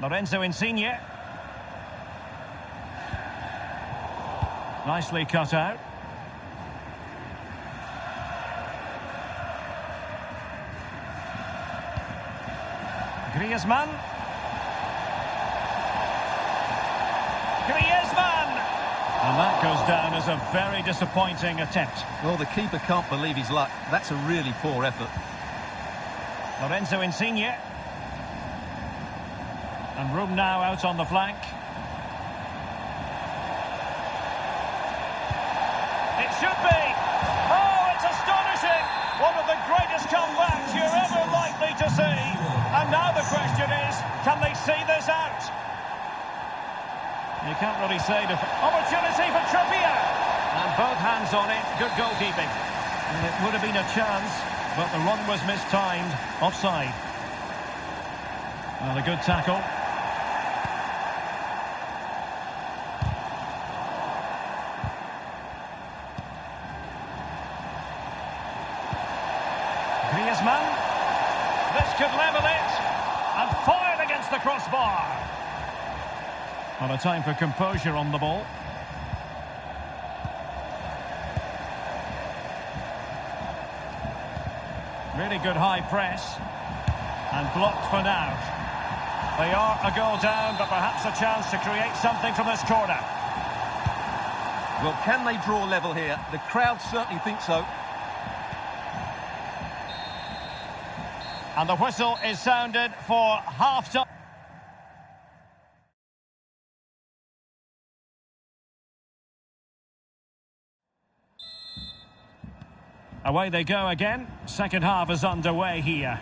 S1: Lorenzo Insigne. Nicely cut out. Griezmann. And that goes down as a very disappointing attempt.
S2: Well, the keeper can't believe his luck. That's a really poor effort.
S1: Lorenzo Insigne. And room now out on the flank. It should be. Oh, it's astonishing. One of the greatest comebacks you're ever likely to see. And now the question is, can they see this out? You can't really say. Opportunity for Trippier. And both hands on it. Good goalkeeping. And it would have been a chance, but the run was mistimed. Offside. Well, a good tackle. Griezmann. This could level it. And fired against the crossbar. Well, a time for composure on the ball. Really good high press. And blocked for now. They are a goal down, but perhaps a chance to create something from this corner.
S2: Well, can they draw level here? The crowd certainly think so.
S1: And the whistle is sounded for half-time. Away they go again. Second half is underway here.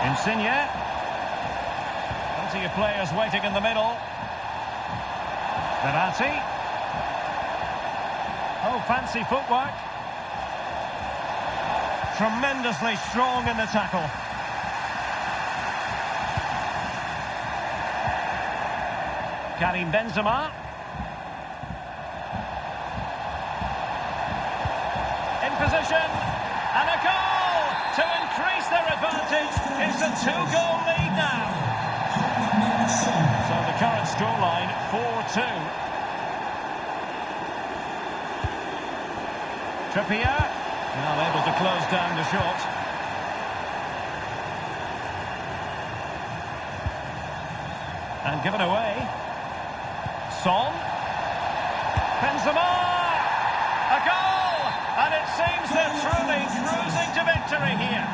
S1: Insigne. Plenty of players waiting in the middle. Verratti. Oh, fancy footwork. Tremendously strong in the tackle. Karim Benzema. In position. And a goal to increase their advantage. It's a two-goal lead now. So the current scoreline, 4-2. Trippier. Now able to close down the shot. And given away. Son. Benzema! A goal! And it seems they're truly cruising to victory here.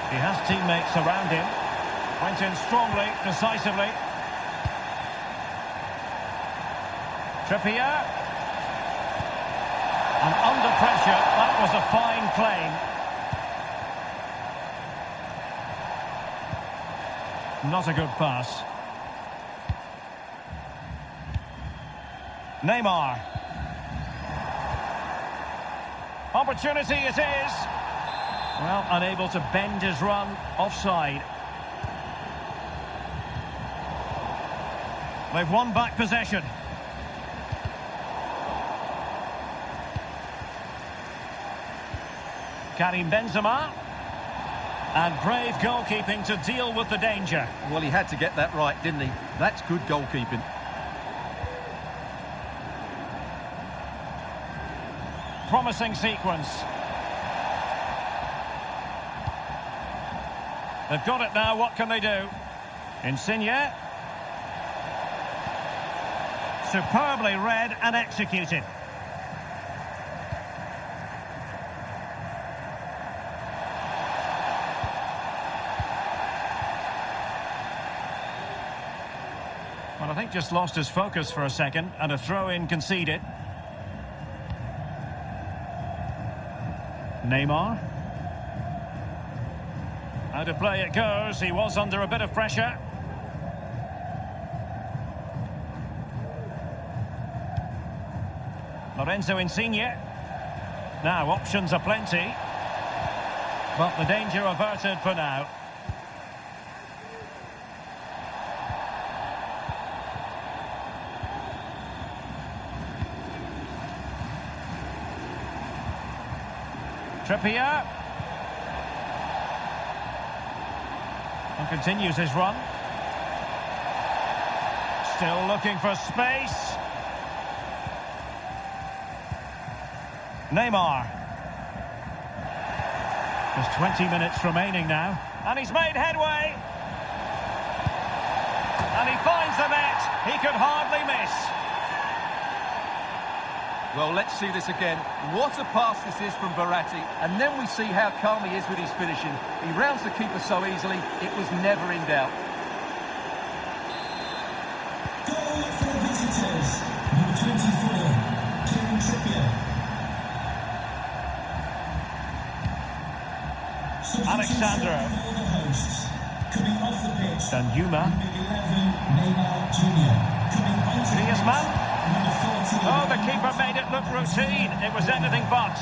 S1: He has teammates around him. Went in strongly, decisively. Trippier. And under pressure, that was a fine claim. Not a good pass. Neymar. Opportunity it is. Well, unable to bend his run. Offside. They've won back possession. Karim Benzema. And brave goalkeeping to deal with the danger.
S2: Well, he had to get that right, didn't he? That's good goalkeeping.
S1: Promising sequence. They've got it now, what can they do? Insigne. Superbly read and executed. Well, I think just lost his focus for a second, and a throw-in conceded. Neymar. Out of play it goes. He was under a bit of pressure. Lorenzo Insigne. Now, options are plenty. But the danger averted for now. Trippier. And continues his run. Still looking for space. Neymar. There's 20 minutes remaining now. And he's made headway. And he finds the net. He could hardly miss.
S2: Well, let's see this again. What a pass this is from Verratti. And then we see how calm he is with his finishing. He rounds the keeper so easily, it was never in doubt.
S3: Goal for the visitors, number 24, Kieran Trippier.
S1: Alexandro.
S3: For the hosts, coming off the pitch.
S1: Danjuma.
S3: Number 11, Neymar Jr. Coming onto the pitch,
S1: Griezmann.
S3: number 14.
S1: Oh, the keeper made it look routine. It was anything but.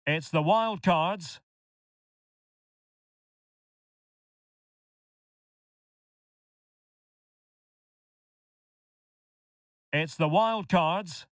S1: It's the wild cards. It's the wild cards.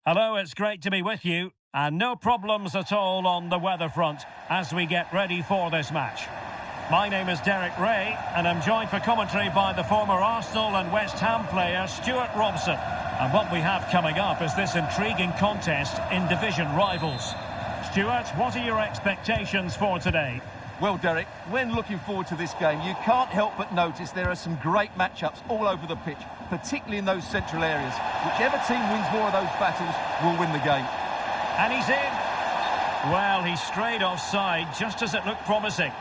S1: Hello, it's great to be with you. And no problems at all on the weather front as we get ready for this match. My name is Derek Ray, and I'm joined for commentary by the former Arsenal and West Ham player Stuart Robson. And what we have coming up is this intriguing contest in division rivals. Stuart, what are your expectations for today?
S2: Well, Derek, when looking forward to this game, you can't help but notice there are some great matchups all over the pitch, particularly in those central areas. Whichever team wins more of those battles will win the game.
S1: And he's in. Well, he strayed offside just as it looked promising.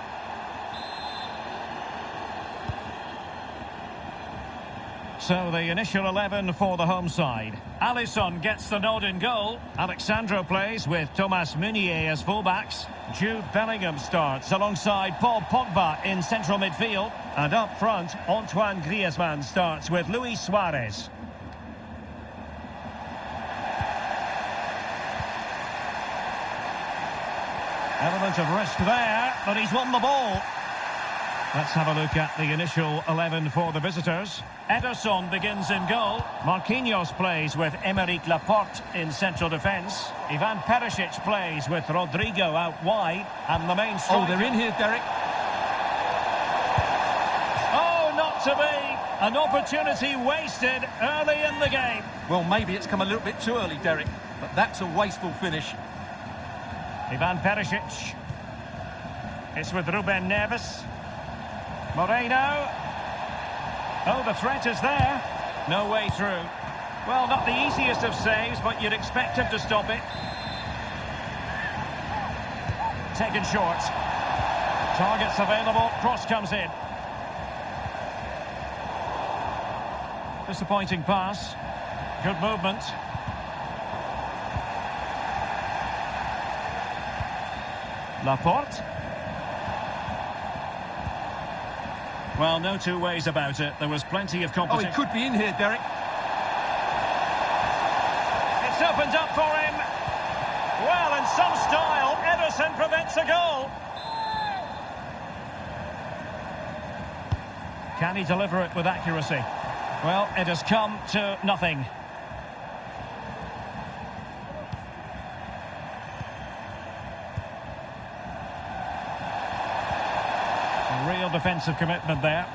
S1: So the initial 11 for the home side. Alisson gets the nod in goal. Alexandro plays with Thomas Meunier as fullbacks. Jude Bellingham starts alongside Paul Pogba in central midfield. And up front, Antoine Griezmann starts with Luis Suarez. Element of risk there, but he's won the ball. Let's have a look at the initial 11 for the visitors. Ederson begins in goal. Marquinhos plays with Aymeric Laporte in central defence. Ivan Perisic plays with Rodrigo out wide. And the main striker...
S2: Oh, they're in here, Derek.
S1: Oh, not to be. An opportunity wasted early in the game.
S2: Well, maybe it's come a little bit too early, Derek, but that's a wasteful finish.
S1: Ivan Perisic. It's with Ruben Neves. Moreno. Oh, the threat is there. No way through. Well, not the easiest of saves, but you'd expect him to stop it. Taken short. Targets available. Cross comes in. Disappointing pass. Good movement. Laporte. Well, no two ways about it. There was plenty of competition.
S2: Oh, he could be in here, Derek.
S1: It's opened up for him. Well, in some style, Ederson prevents a goal. Can he deliver it with accuracy? Well, it has come to nothing. Real defensive commitment there.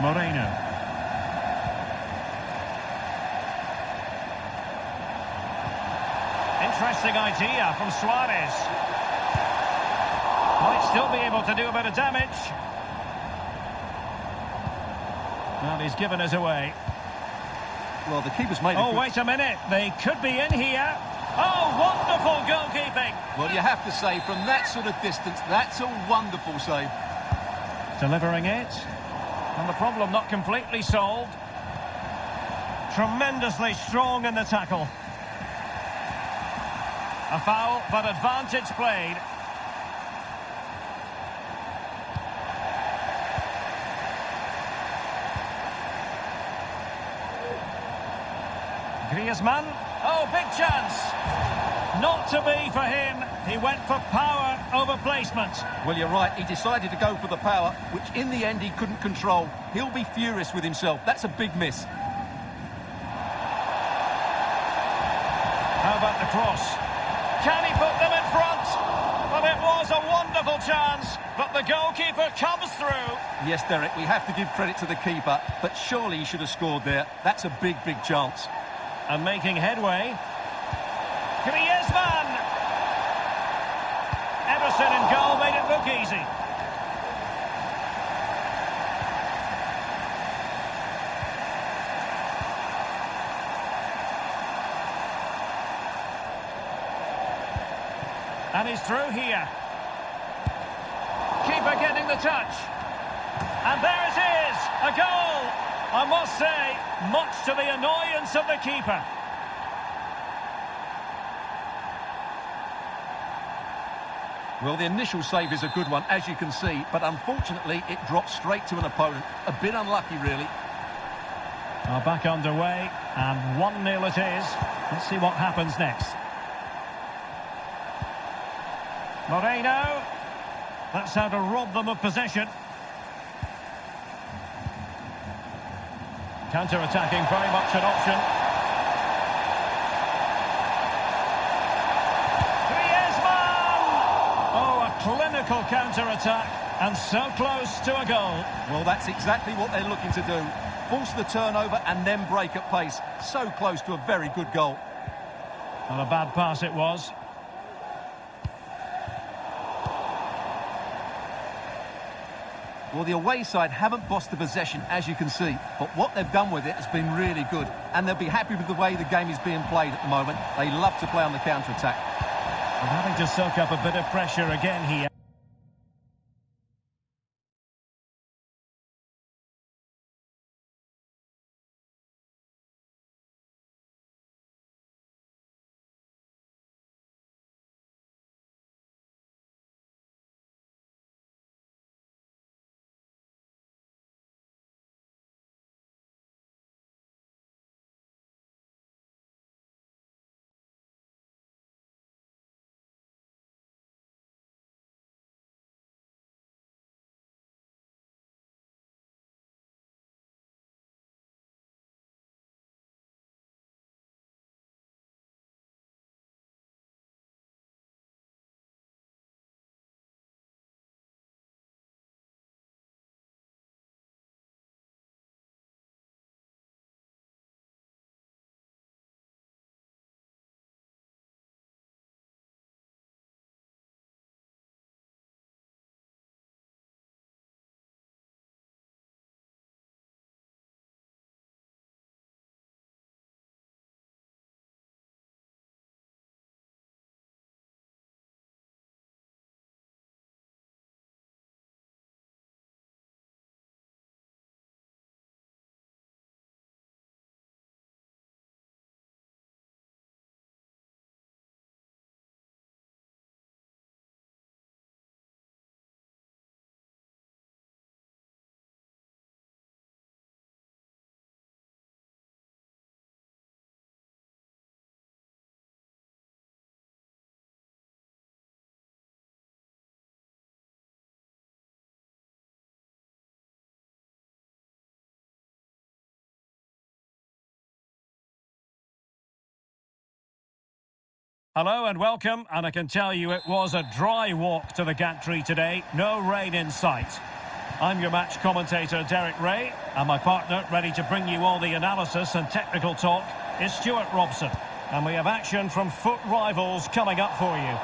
S1: Moreno. Interesting idea from Suarez. Might still be able to do a bit of damage. Well, he's given us away.
S2: Well, the keeper's made
S1: Oh, wait a minute. They could be in here. Oh, wonderful goalkeeping.
S2: Well, you have to say, from that sort of distance, that's a wonderful save.
S1: Delivering it. And the problem not completely solved. Tremendously strong in the tackle. A foul, but advantage played. Griezmann. Oh, big chance. Not to be for him. He went for power over placement.
S2: Well, you're right. He decided to go for the power, which in the end he couldn't control. He'll be furious with himself. That's a big miss.
S1: How about the cross? Can he put them in front? Well, it was a wonderful chance, but the goalkeeper comes through.
S2: Yes, Derek, we have to give credit to the keeper, but surely he should have scored there. That's a big, big chance.
S1: And making headway. Griezmann! Ederson in goal made it look easy. And he's through here. Keeper getting the touch. And there it is, a goal. I must say, much to the annoyance of the keeper.
S2: Well, the initial save is a good one, as you can see, but unfortunately it dropped straight to an opponent. A bit unlucky, really.
S1: Well, back underway, and 1-0 it is. Let's see what happens next. Moreno. That's how to rob them of possession. Counter-attacking, very much an option. Griezmann! Oh, a clinical counter-attack, and so close to a goal.
S2: Well, that's exactly what they're looking to do. Force the turnover and then break at pace. So close to a very good goal.
S1: Not a bad pass it was.
S2: Well, the away side haven't bossed the possession, as you can see. But what they've done with it has been really good. And they'll be happy with the way the game is being played at the moment. They love to play on the counter-attack.
S1: And having to soak up a bit of pressure again here. Hello and welcome, and I can tell you it was a dry walk to the gantry today, no rain in sight. I'm your match commentator Derek Ray, and my partner ready to bring you all the analysis and technical talk is Stuart Robson. And we have action from foot rivals coming up for you.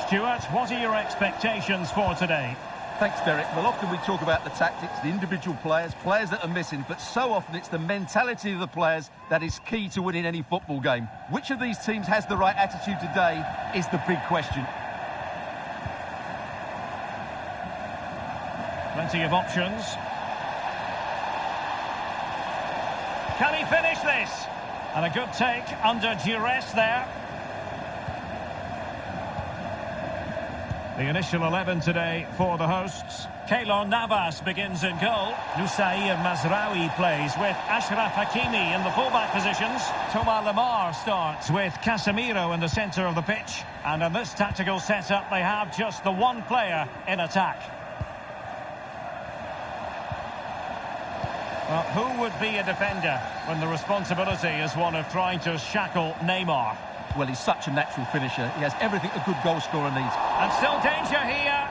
S1: Stuart, what are your expectations for today?
S2: Thanks, Derek. Well, often we talk about the tactics, the individual players that are missing, but so often it's the mentality of the players that is key to winning any football game. Which of these teams has the right attitude today is the big question.
S1: Plenty of options. Can he finish this? And a good take under duress there. The initial 11 today for the hosts. Keylor Navas begins in goal. Noussair Mazraoui plays with Achraf Hakimi in the fullback positions. Thomas Lemar starts with Casemiro in the centre of the pitch. And in this tactical setup, they have just the one player in attack. Well, who would be a defender when the responsibility is one of trying to shackle Neymar?
S2: Well, he's such a natural finisher. He has everything a good goal scorer needs.
S1: And still danger here.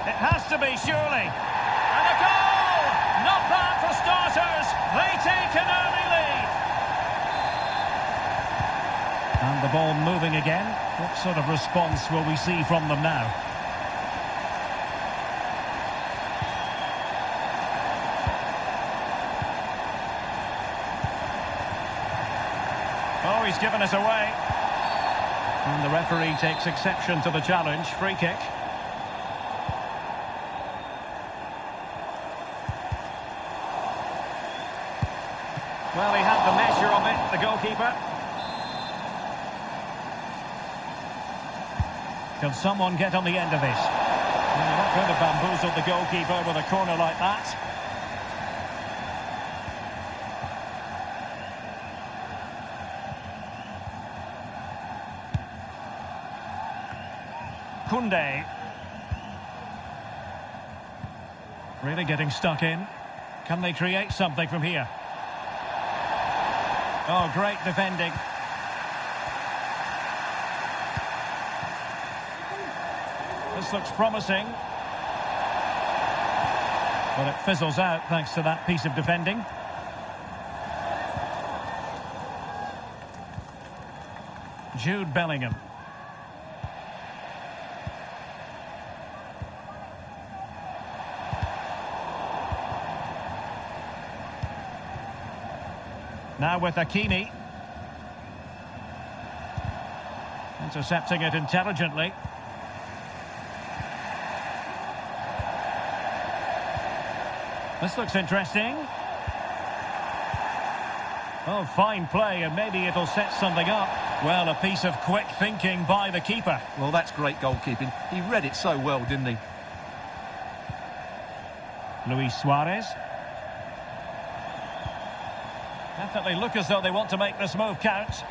S1: It has to be, surely. And a goal! Not bad for starters. They take an early lead. And the ball moving again. What sort of response will we see from them now? Oh, he's given us away. And the referee takes exception to the challenge. Free kick. Well, he had the measure of it, the goalkeeper. Can someone get on the end of this? Well, you're not going to bamboozle the goalkeeper with a corner like that. Koundé. Really getting stuck in. Can they create something from here? Oh, great defending. This looks promising. But it fizzles out thanks to that piece of defending. Jude Bellingham. Now with Hakimi. Intercepting it intelligently. This looks interesting. Oh, fine play, and maybe it'll set something up. Well, a piece of quick thinking by the keeper.
S2: Well, that's great goalkeeping. He read it so well, didn't he?
S1: Luis Suarez. Definitely look as though they want to make this move count.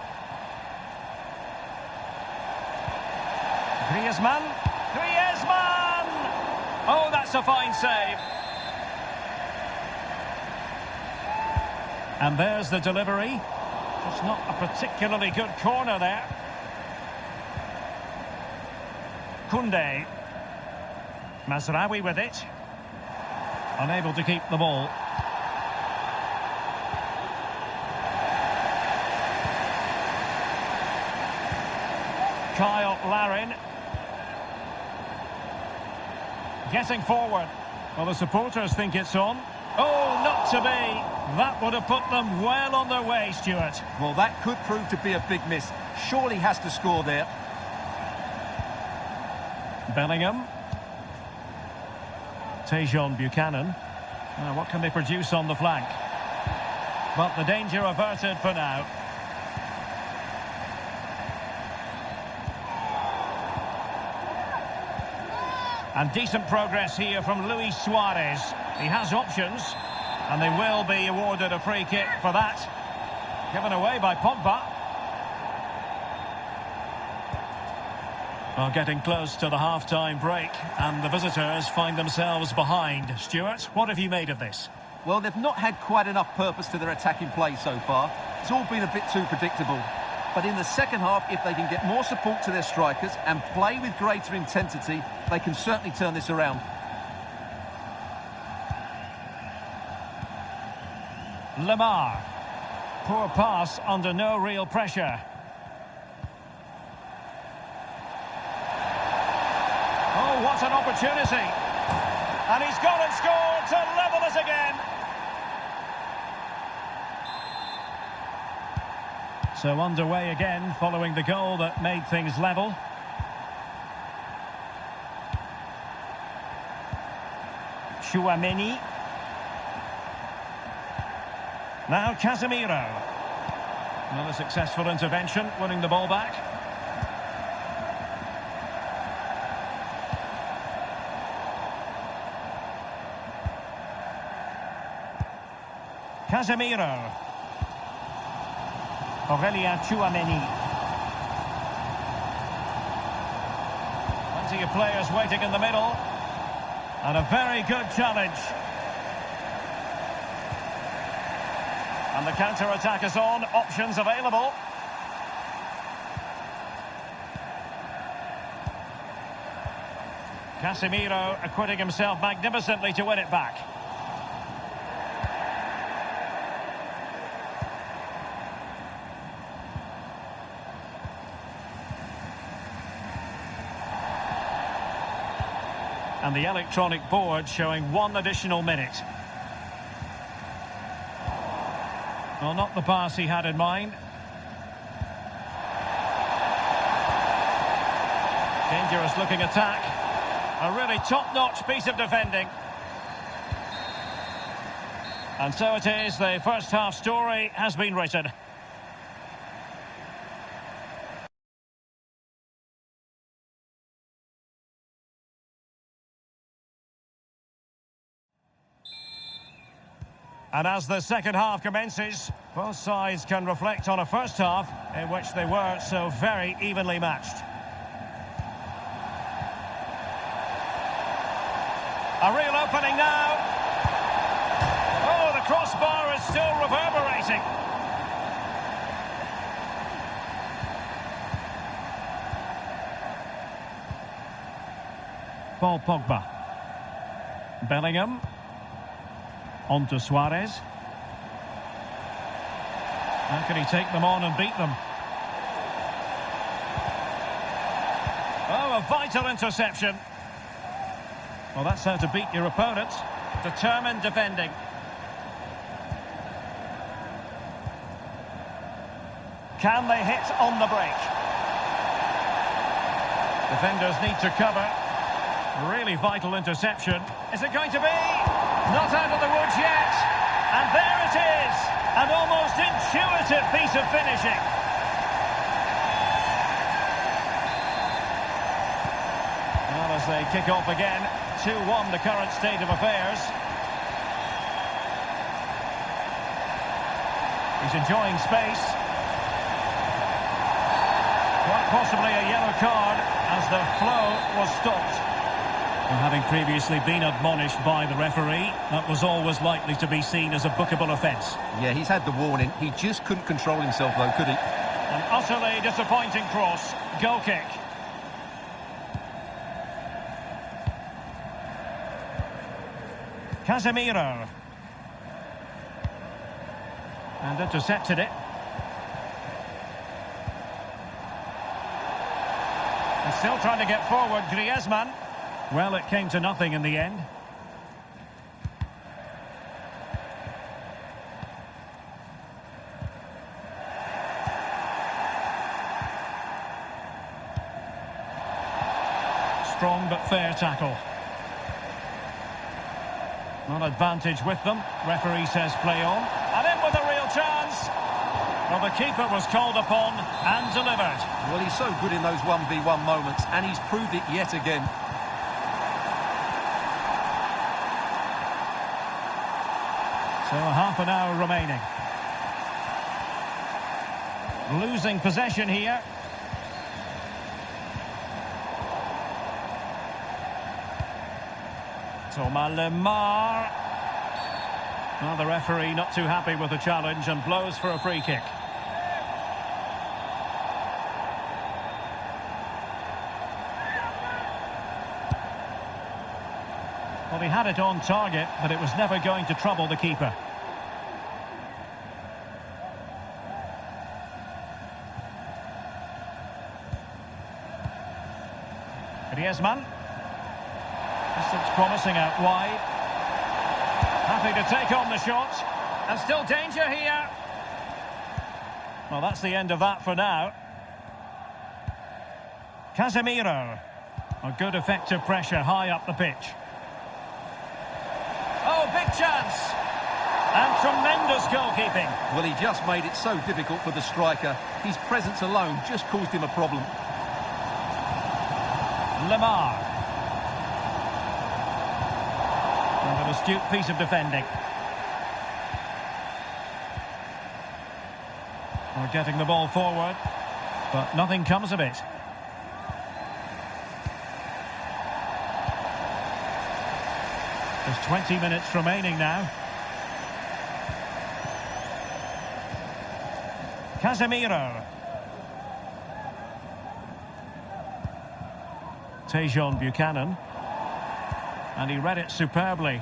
S1: Griezmann. Griezmann! Oh, that's a fine save. And there's the delivery. Just not a particularly good corner there. Koundé. Mazraoui with it. Unable to keep the ball. Kyle Larin. Getting forward. Well, the supporters think it's on. Oh, not to be. That would have put them well on their way, Stuart.
S2: Well, that could prove to be a big miss. Surely has to score there.
S1: Bellingham. Tejon Buchanan. Now, what can they produce on the flank? But the danger averted for now. And decent progress here from Luis Suarez. He has options, and they will be awarded a free kick for that. Given away by Pogba. Well, getting close to the half-time break, and the visitors find themselves behind. Stuart, what have you made of this?
S2: Well, they've not had quite enough purpose to their attacking play so far. It's all been a bit too predictable. But in the second half, if they can get more support to their strikers and play with greater intensity, they can certainly turn this around.
S1: Lemar. Poor pass under no real pressure. Oh, what an opportunity. And he's gone and scored to level us again. So underway again following the goal that made things level. Tchouaméni. Now Casemiro. Another successful intervention, winning the ball back. Casemiro. Aurélien Tchouaméni. Plenty of players waiting in the middle. And a very good challenge. And the counter-attack is on. Options available. Casemiro acquitting himself magnificently to win it back. And the electronic board showing 1 additional minute. Well, not the pass he had in mind. Dangerous looking attack. A really top-notch piece of defending. And so it is, the first half story has been written. And as the second half commences, both sides can reflect on a first half in which they were so very evenly matched. A real opening now. crossbar is still reverberating. Paul Pogba. Bellingham. On to Suarez. How can he take them on and beat them? Oh, a vital interception. Well, that's how to beat your opponent. Determined defending. Can they hit on the break? Defenders need to cover. Really vital interception. Is it going to be? Not out of the woods yet. And there it is. An almost intuitive piece of finishing. Well, as they kick off again, 2-1 the current state of affairs. He's enjoying space. Quite possibly a yellow card as the flow was stopped. And having previously been admonished by the referee, that was always likely to be seen as a bookable offence.
S2: Yeah, he's had the warning. He just couldn't control himself though, could he?
S1: An utterly disappointing cross. Goal kick. Casemiro. And intercepted it. And still trying to get forward, Griezmann. Well, it came to nothing in the end. Strong but fair tackle. Not advantage with them. Referee says play on. And in with a real chance. Well, the keeper was called upon and delivered.
S2: Well, he's so good in those 1v1 moments, and he's proved it yet again.
S1: So half an hour remaining. Losing possession here. Thomas Lemar. Well, the referee not too happy with the challenge and blows for a free kick. Well, he had it on target, but it was never going to trouble the keeper. Griezmann. This looks promising out wide. Happy to take on the shot. And still danger here. Well, that's the end of that for now. Casemiro. A good effective pressure high up the pitch. Oh, big chance. And tremendous goalkeeping.
S2: Well, he just made it so difficult for the striker. His presence alone just caused him a problem.
S1: Lemar. And an astute piece of defending. We're getting the ball forward, but nothing comes of it. There's 20 minutes remaining now. Casemiro. Tejon Buchanan. And he read it superbly.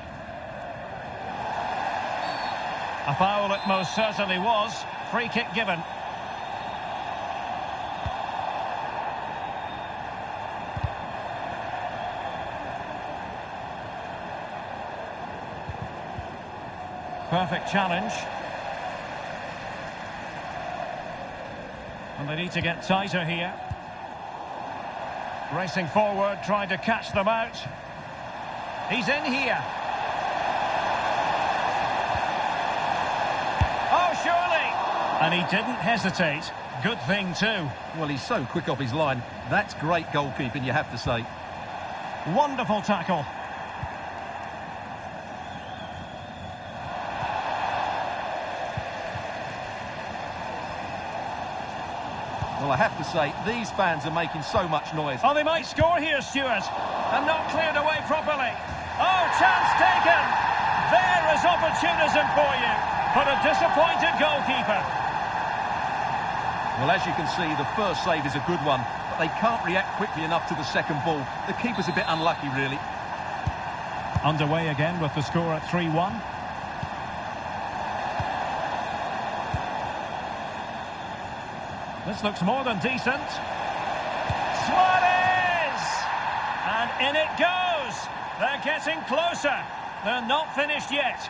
S1: A foul it most certainly was. Free kick given. Perfect challenge. And they need to get tighter here. Racing forward, trying to catch them out. He's in here. Oh, surely! And he didn't hesitate. Good thing, too.
S2: Well, he's so quick off his line. That's great goalkeeping, you have to say.
S1: Wonderful tackle.
S2: Well, I have to say, these fans are making so much noise.
S1: Oh, they might score here, Stuart. And not cleared away properly. Oh, chance taken. There is opportunism for you, but a disappointed goalkeeper.
S2: Well, as you can see, the first save is a good one, but they can't react quickly enough to the second ball. The keeper's a bit unlucky, really.
S1: Underway again with the score at 3-1. This looks more than decent. Suarez! And in it goes! They're getting closer. They're not finished yet.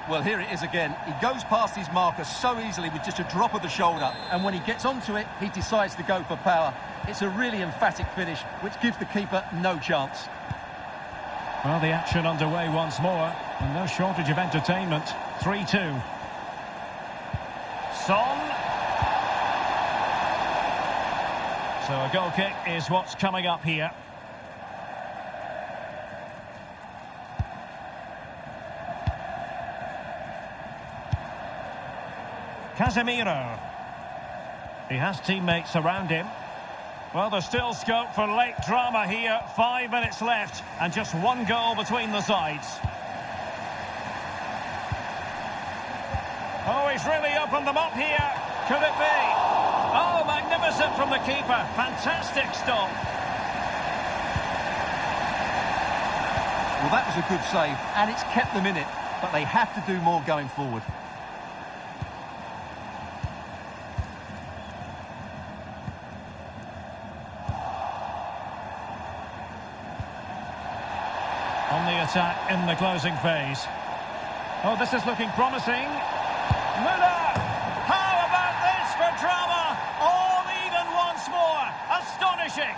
S2: Well, here it is again. He goes past his marker so easily with just a drop of the shoulder, and when he gets onto it, he decides to go for power. It's a really emphatic finish, which gives the keeper no chance.
S1: Well, the action underway once more, and no shortage of entertainment. 3-2. Son. So a goal kick is what's coming up here. Casemiro. He has teammates around him. Well, there's still scope for late drama here. 5 minutes left and just one goal between the sides. Oh, he's really opened them up here. Could it be? Oh, magnificent from the keeper. Fantastic stop.
S2: Well, that was a good save, and it's kept them in it, but they have to do more going forward.
S1: On the attack in the closing phase. Oh, this is looking promising. Müller! How about this for drama? All even once more. Astonishing.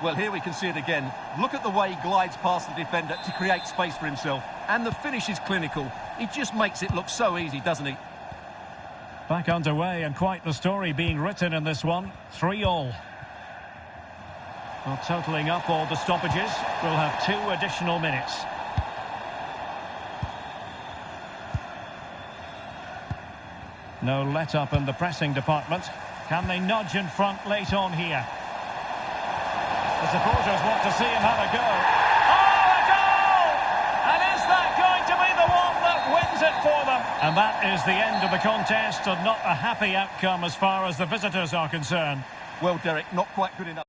S2: Well, here we can see it again. Look at the way he glides past the defender to create space for himself. And the finish is clinical. He just makes it look so easy, doesn't he?
S1: Back underway, and quite the story being written in this one. 3-3. Well, totalling up all the stoppages, we'll have 2 additional minutes. No let-up in the pressing department. Can they nudge in front late on here? The supporters want to see him have a go. Oh, a goal! And is that going to be the one that wins it for them? And that is the end of the contest, and not a happy outcome as far as the visitors are concerned.
S2: Well, Derek, not quite good enough.